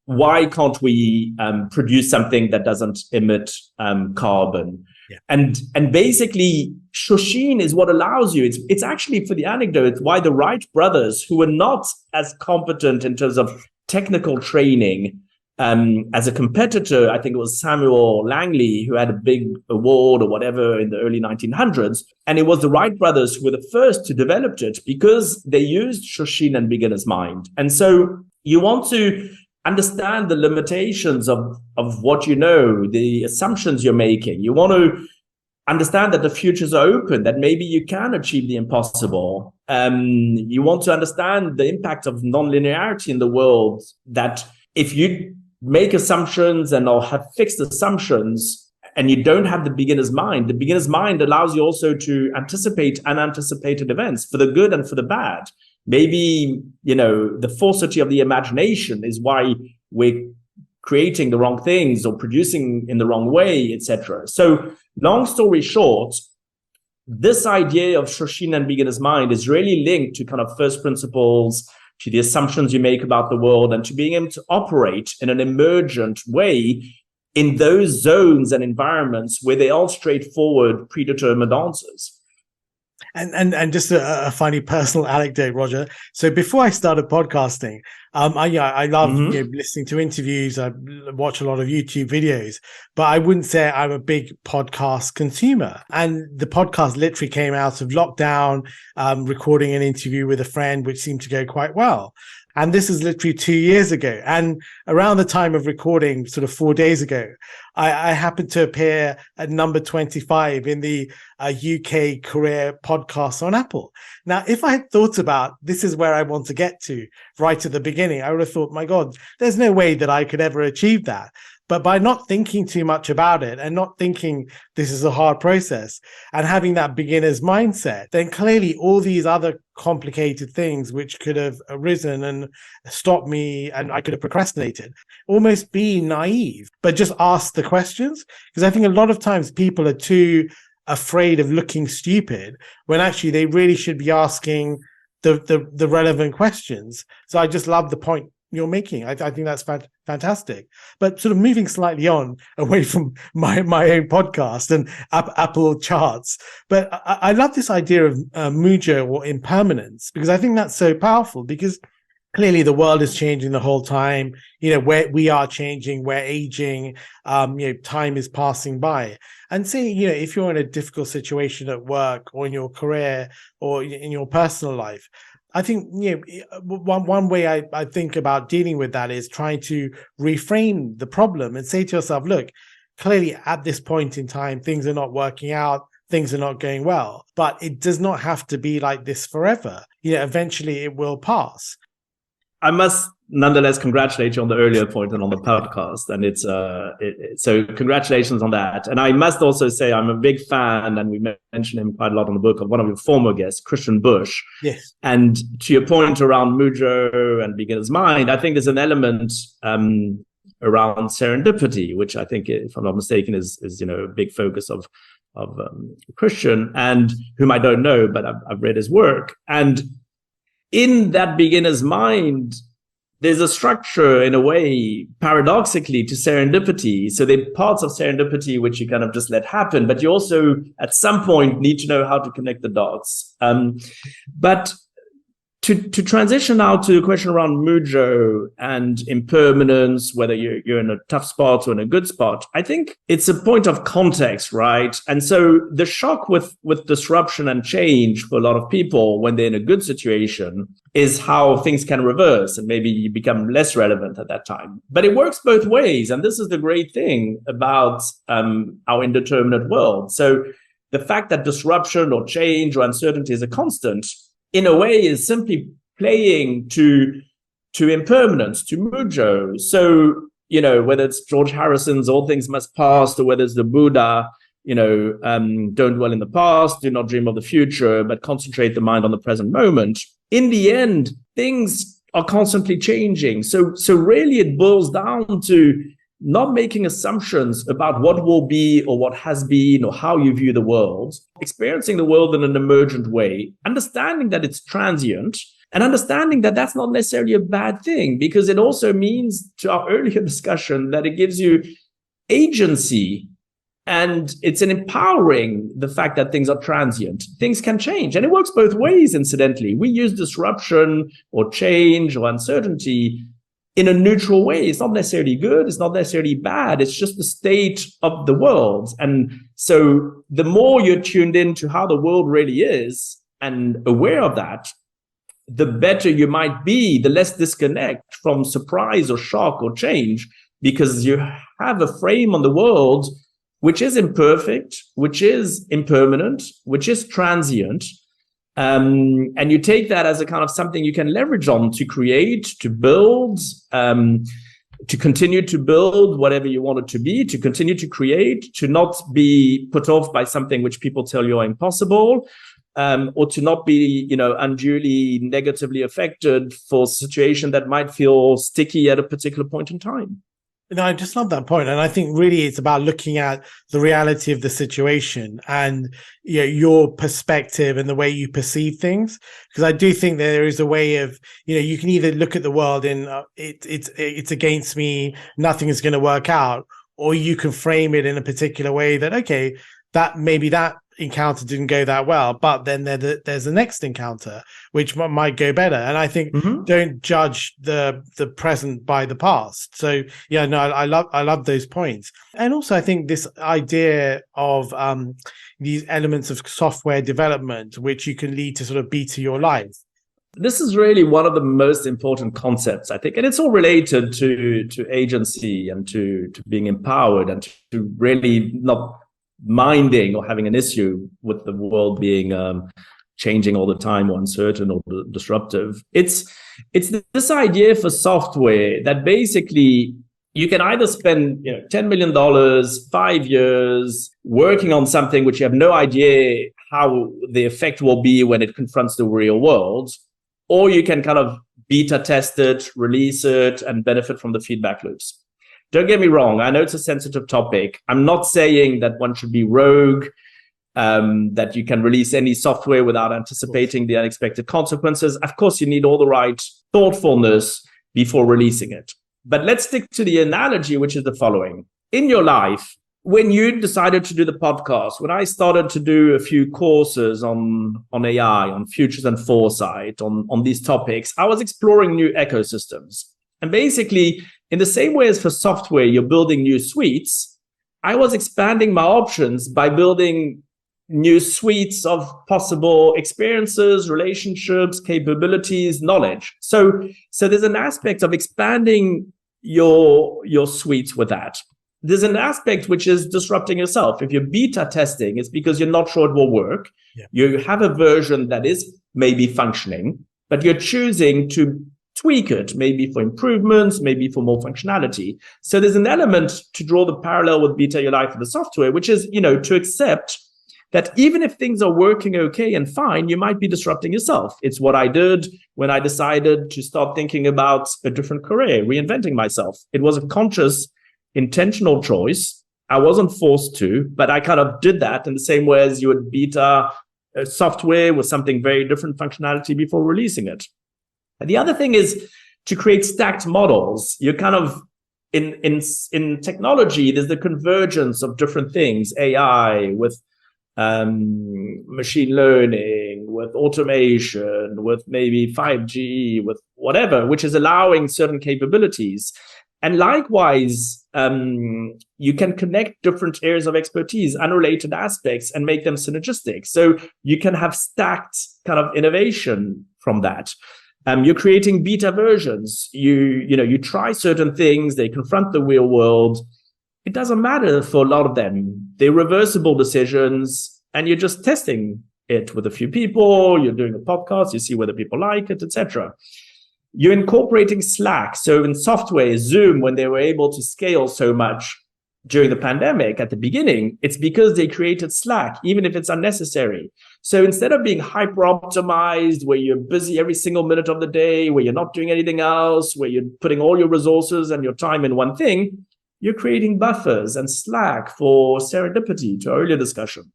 Why can't we produce something that doesn't emit carbon? Yeah. And basically, Shoshin is what allows you. It's actually, for the anecdote, why the Wright brothers, who were not as competent in terms of technical training as a competitor, I think it was Samuel Langley, who had a big award or whatever in the early 1900s. And it was the Wright brothers who were the first to develop it because they used Shoshin and beginner's mind. And so you want to understand the limitations of what you know, the assumptions you're making. You want to understand that the futures are open, that maybe you can achieve the impossible. You want to understand the impact of nonlinearity in the world, that if you make assumptions and or have fixed assumptions and you don't have the beginner's mind allows you also to anticipate unanticipated events for the good and for the bad. Maybe, the falsity of the imagination is why we're creating the wrong things or producing in the wrong way, etc. So long story short, this idea of Shoshin and beginner's mind is really linked to kind of first principles, to the assumptions you make about the world, and to being able to operate in an emergent way in those zones and environments where they are straightforward, predetermined answers. And just a funny personal anecdote, Roger. So before I started podcasting, I love listening to interviews. I watch a lot of YouTube videos, but I wouldn't say I'm a big podcast consumer. And the podcast literally came out of lockdown, recording an interview with a friend, which seemed to go quite well. And this is literally 2 years ago. And around the time of recording, sort of 4 days ago, I happened to appear at number 25 in the UK career podcast on Apple. Now, if I had thought about this is where I want to get to right at the beginning, I would have thought, my God, there's no way that I could ever achieve that. But by not thinking too much about it and not thinking this is a hard process and having that beginner's mindset, then clearly all these other complicated things which could have arisen and stopped me and I could have procrastinated, almost be naive, but just ask the questions. Because I think a lot of times people are too afraid of looking stupid when actually they really should be asking the relevant questions. So I just love the point you're making. I think that's fantastic. But sort of moving slightly on away from my own podcast and Apple charts, but I love this idea of mujo or impermanence, because I think that's so powerful, because clearly the world is changing the whole time. Where we are changing, we're aging, time is passing by. And say, if you're in a difficult situation at work or in your career or in your personal life, I think, one way I think about dealing with that is trying to reframe the problem and say to yourself, look, clearly at this point in time, things are not working out, things are not going well, but it does not have to be like this forever. Eventually it will pass. I must nonetheless congratulate you on the earlier point and on the podcast. And so congratulations on that. And I must also say I'm a big fan, and we mentioned him quite a lot on the book, of one of your former guests, Christian Bush. Yes. And to your point around Mujo and Beginner's Mind, I think there's an element around serendipity, which I think, if I'm not mistaken, is a big focus of Christian, and whom I don't know, but I've read his work. And in that beginner's mind, there's a structure, in a way, paradoxically, to serendipity. So there are parts of serendipity which you kind of just let happen, but you also, at some point, need to know how to connect the dots. But to transition now to the question around Mujo and impermanence, whether you're in a tough spot or in a good spot, I think it's a point of context, right? And so the shock with disruption and change for a lot of people when they're in a good situation is how things can reverse, and maybe you become less relevant at that time. But it works both ways. And this is the great thing about our indeterminate world. So the fact that disruption or change or uncertainty is a constant, in a way, is simply playing to impermanence, to Mujo. So, whether it's George Harrison's All Things Must Pass, or whether it's the Buddha, don't dwell in the past, do not dream of the future, but concentrate the mind on the present moment. In the end, things are constantly changing. So really it boils down to not making assumptions about what will be or what has been or how you view the world, experiencing the world in an emergent way, understanding that it's transient, and understanding that that's not necessarily a bad thing, because it also means, to our earlier discussion, that it gives you agency, and it's an empowering the fact that things are transient. Things can change, and it works both ways, incidentally. We use disruption or change or uncertainty in a neutral way. It's not necessarily good, it's not necessarily bad, it's just the state of the world. And so the more you're tuned into how the world really is and aware of that, the better you might be, the less disconnect from surprise or shock or change, because you have a frame on the world which is imperfect, which is impermanent, which is transient. And you take that as a kind of something you can leverage on to create, to build, to continue to build whatever you want it to be, to continue to create, to not be put off by something which people tell you are impossible, or to not be, unduly negatively affected for a situation that might feel sticky at a particular point in time. No, I just love that point. And I think really it's about looking at the reality of the situation and your perspective and the way you perceive things. Because I do think there is a way of, you can either look at the world in it's against me, nothing is going to work out, or you can frame it in a particular way that, okay, that maybe that encounter didn't go that well, but then there's the next encounter which might go better. And I think don't judge the present by the past. So I love those points. And also I think this idea of these elements of software development which you can lead to sort of better your life. This is really one of the most important concepts, I think, and it's all related to agency and to being empowered and to really not minding or having an issue with the world being changing all the time or uncertain or disruptive. It's this idea for software that basically you can either spend $10 million, 5 years working on something which you have no idea how the effect will be when it confronts the real world, or you can kind of beta test it, release it, and benefit from the feedback loops. Don't get me wrong. I know it's a sensitive topic. I'm not saying that one should be rogue, that you can release any software without anticipating the unexpected consequences. Of course, you need all the right thoughtfulness before releasing it. But let's stick to the analogy, which is the following. In your life, when you decided to do the podcast, when I started to do a few courses on AI, on futures and foresight, on these topics, I was exploring new ecosystems. And basically, in the same way as for software, you're building new suites, I was expanding my options by building new suites of possible experiences, relationships, capabilities, knowledge. So there's an aspect of expanding your suites with that. There's an aspect which is disrupting yourself. If you're beta testing, it's because you're not sure it will work. Yeah. You have a version that is maybe functioning, but you're choosing to tweak it, maybe for improvements, maybe for more functionality. So there's an element to draw the parallel with beta your life for the software, which is, to accept that even if things are working okay and fine, you might be disrupting yourself. It's what I did when I decided to start thinking about a different career, reinventing myself. It was a conscious, intentional choice. I wasn't forced to, but I kind of did that in the same way as you would beta software with something very different functionality before releasing it. And the other thing is to create stacked models. You're kind of in technology, there's the convergence of different things, AI with machine learning, with automation, with maybe 5G, with whatever, which is allowing certain capabilities. And likewise, you can connect different areas of expertise, unrelated aspects, and make them synergistic. So you can have stacked kind of innovation from that. You're creating beta versions. You try certain things, they confront the real world. It doesn't matter for a lot of them. They're reversible decisions, and you're just testing it with a few people. You're doing a podcast, you see whether people like it, etc. You're incorporating Slack. So in software, Zoom, when they were able to scale so much during the pandemic at the beginning, it's because they created Slack, even if it's unnecessary. So instead of being hyper optimized, where you're busy every single minute of the day, where you're not doing anything else, where you're putting all your resources and your time in one thing, you're creating buffers and Slack for serendipity, to our earlier discussion.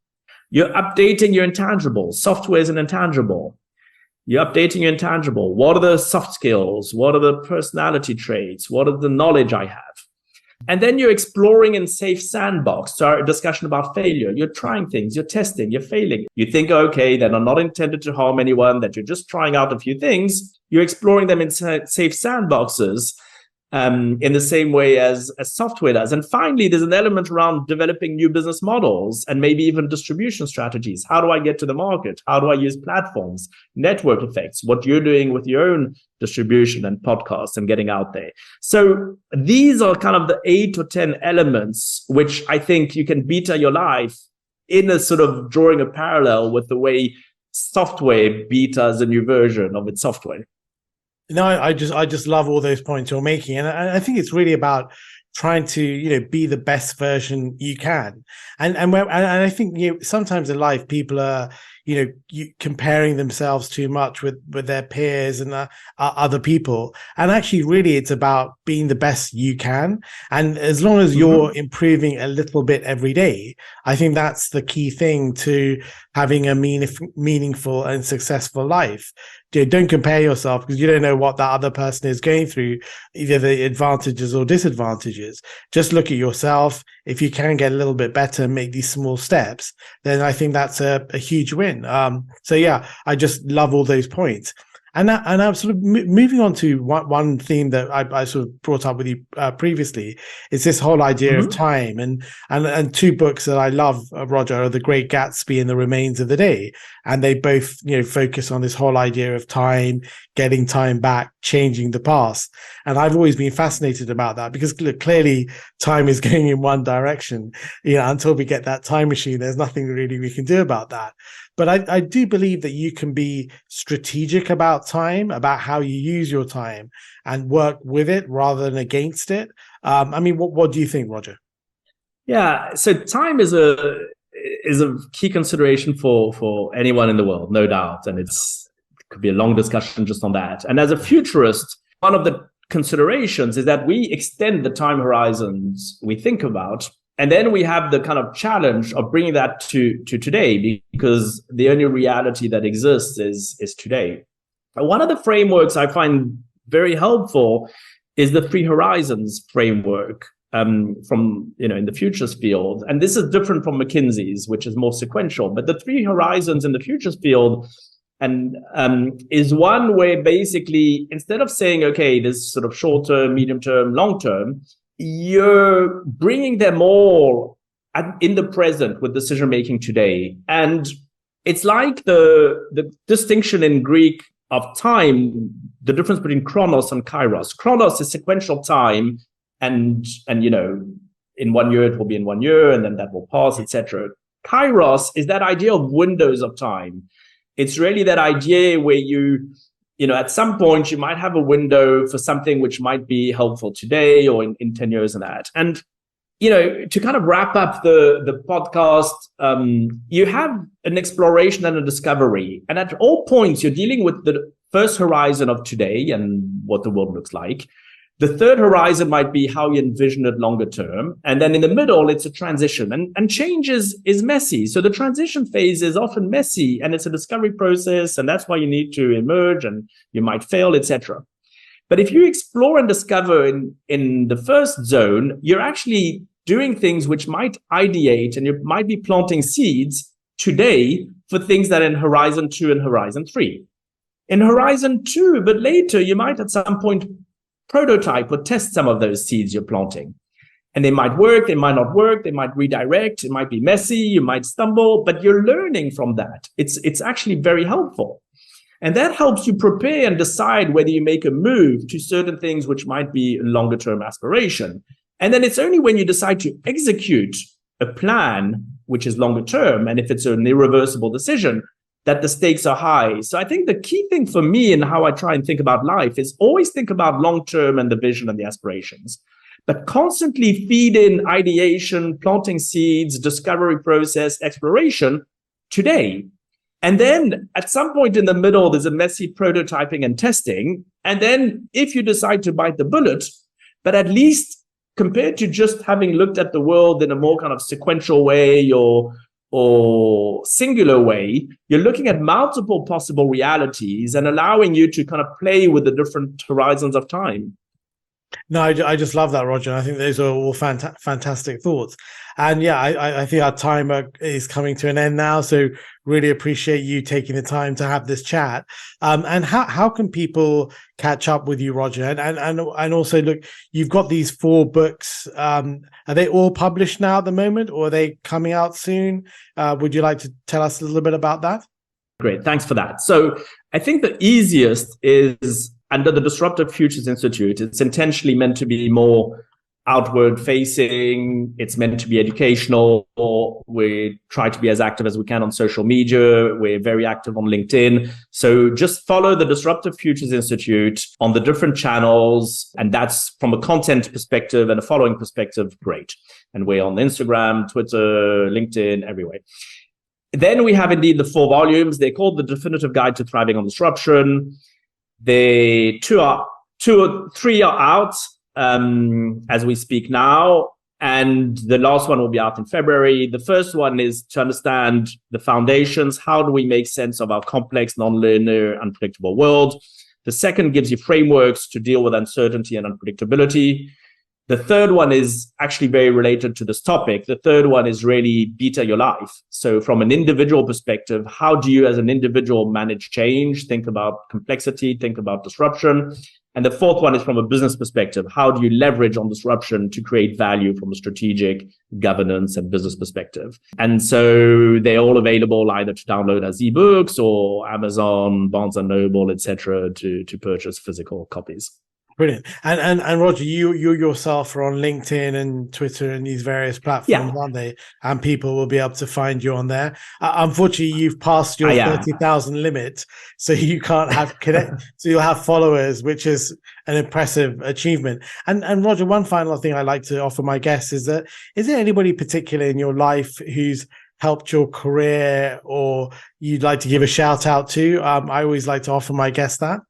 You're updating your intangibles. Software is an intangible. You're updating your intangible. What are the soft skills? What are the personality traits? What are the knowledge I have? And then you're exploring in safe sandbox. So our discussion about failure. You're trying things, you're testing, you're failing. You think, okay, that are not intended to harm anyone, that you're just trying out a few things. You're exploring them in safe sandboxes. In the same way as software does. And finally, there's an element around developing new business models and maybe even distribution strategies. How do I get to the market? How do I use platforms, network effects, what you're doing with your own distribution and podcasts and getting out there. So these are kind of the 8 or 10 elements, which I think you can beta your life in a sort of drawing a parallel with the way software betas a new version of its software. No, I just love all those points you're making, and I think it's really about trying to be the best version you can, and I think sometimes in life people are comparing themselves too much with their peers and other people, and actually really it's about being the best you can, and as long as you're improving a little bit every day, I think that's the key thing to having a meaningful and successful life. Don't compare yourself, because you don't know what that other person is going through, either the advantages or disadvantages. Just look at yourself. If you can get a little bit better and make these small steps, then I think that's a huge win. So yeah, I just love all those points. And I'm sort of moving on to one theme that I sort of brought up with you previously, is this whole idea of time. And two books that I love, Roger, are The Great Gatsby and The Remains of the Day. And they both, focus on this whole idea of time, getting time back, changing the past. And I've always been fascinated about that, because clearly time is going in one direction. Until we get that time machine, there's nothing really we can do about that. But I do believe that you can be strategic about time, about how you use your time, and work with it rather than against it. What do you think, Roger? Yeah, so time is a key consideration for anyone in the world, no doubt. And it could be a long discussion just on that. And as a futurist, one of the considerations is that we extend the time horizons we think about. And then we have the kind of challenge of bringing that to today, because the only reality that exists is today. One of the frameworks I find very helpful is the 3 horizons framework from in the futures field. And this is different from McKinsey's, which is more sequential. But the 3 horizons in the futures field and is one where basically, instead of saying, okay, this sort of short term, medium term, long term, you're bringing them all in the present with decision making today. And it's like the distinction in Greek of time, the difference between chronos and kairos. Chronos is sequential time, and in 1 year it will be in 1 year, and then that will pass, etc. Kairos is that idea of windows of time. It's really that idea where at some point you might have a window for something which might be helpful today or in 10 years and that. And to kind of wrap up the podcast, you have an exploration and a discovery. And at all points, you're dealing with the first horizon of today and what the world looks like. The third horizon might be how you envision it longer term. And then in the middle, it's a transition. And change is messy. So the transition phase is often messy, and it's a discovery process. And that's why you need to emerge, and you might fail, etc. But if you explore and discover in the first zone, you're actually doing things which might ideate, and you might be planting seeds today for things that are in Horizon 2 and Horizon 3. In Horizon 2, but later, you might at some point prototype or test some of those seeds you're planting. And they might work, they might not work, they might redirect, it might be messy, you might stumble, but you're learning from that. It's actually very helpful. And that helps you prepare and decide whether you make a move to certain things which might be a longer term aspiration. And then it's only when you decide to execute a plan, which is longer term, and if it's an irreversible decision, that the stakes are high. So I think the key thing for me in how I try and think about life is always think about long term and the vision and the aspirations, but constantly feed in ideation, planting seeds, discovery process, exploration today. And then at some point in the middle, there's a messy prototyping and testing. And then if you decide to bite the bullet, but at least compared to just having looked at the world in a more kind of sequential way or singular way, you're looking at multiple possible realities and allowing you to kind of play with the different horizons of time. No, I just love that, Roger. I think those are all fantastic thoughts. And yeah, I think our time is coming to an end now. So really appreciate you taking the time to have this chat. And how can people catch up with you, Roger? And also, look, you've got these 4 books. Are they all published now at the moment, or are they coming out soon? Would you like to tell us a little bit about that? Great, thanks for that. So I think the easiest is under the Disruptive Futures Institute. It's intentionally meant to be more outward facing. It's meant to be educational. We try to be as active as we can on social media. We're very active on LinkedIn. So just follow the Disruptive Futures Institute on the different channels. And that's from a content perspective and a following perspective, great. And we're on Instagram, Twitter, LinkedIn, everywhere. Then we have indeed the 4 volumes. They're called The Definitive Guide to Thriving on Disruption. The 2 or 3 are out as we speak now, and the last one will be out in February. The first one is to understand the foundations. How do we make sense of our complex, nonlinear, unpredictable world? The second gives you frameworks to deal with uncertainty and unpredictability. The third one is actually very related to this topic. The third one is really beta your life. So from an individual perspective, how do you as an individual manage change, think about complexity, think about disruption? And the fourth one is from a business perspective. How do you leverage on disruption to create value from a strategic, governance, and business perspective? And so they're all available either to download as ebooks or Amazon, Barnes & Noble, etc., to purchase physical copies. Brilliant. And Roger, you yourself are on LinkedIn and Twitter and these various platforms, aren't they? And people will be able to find you on there. Unfortunately, you've passed your 30,000 limit, so you can't have so you'll have followers, which is an impressive achievement. And Roger, one final thing I like to offer my guests is there anybody particular in your life who's helped your career or you'd like to give a shout out to? I always like to offer my guests that.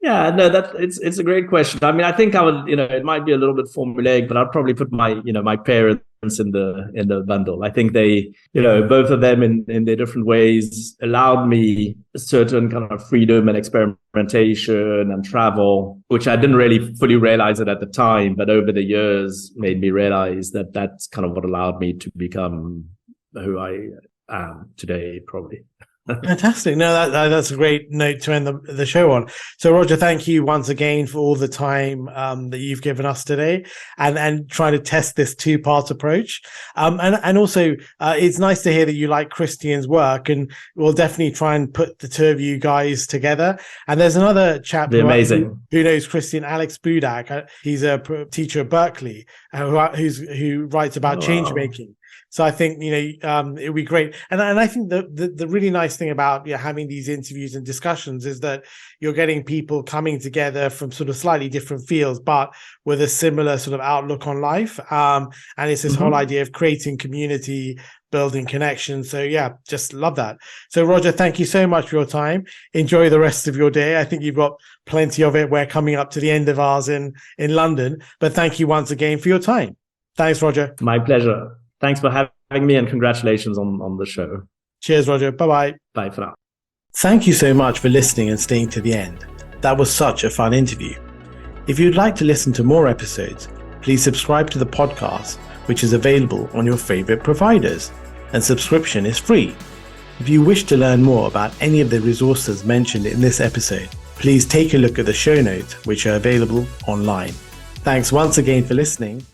Yeah, no, it's a great question. I mean, I think I would, it might be a little bit formulaic, but I'd probably put my parents in the bundle. I think they, both of them in their different ways allowed me a certain kind of freedom and experimentation and travel, which I didn't really fully realize it at the time, but over the years made me realize that that's kind of what allowed me to become who I am today, probably. Fantastic. No, that's a great note to end the show on. So, Roger, thank you once again for all the time that you've given us today, and trying to test this two-part approach. And also, it's nice to hear that you like Christian's work, and we'll definitely try and put the two of you guys together. And there's another chap who knows Christian, Alex Budak. He's a teacher at Berkeley who writes about change making. So I think, it would be great. And I think the really nice thing about having these interviews and discussions is that you're getting people coming together from sort of slightly different fields, but with a similar sort of outlook on life. And it's this whole idea of creating community, building connections. So just love that. So Roger, thank you so much for your time. Enjoy the rest of your day. I think you've got plenty of it. We're coming up to the end of ours in London, but thank you once again for your time. Thanks, Roger. My pleasure. Thanks for having me, and congratulations on the show. Cheers, Roger. Bye-bye. Bye for now. Thank you so much for listening and staying to the end. That was such a fun interview. If you'd like to listen to more episodes, please subscribe to the podcast, which is available on your favorite providers, and subscription is free. If you wish to learn more about any of the resources mentioned in this episode, please take a look at the show notes, which are available online. Thanks once again for listening.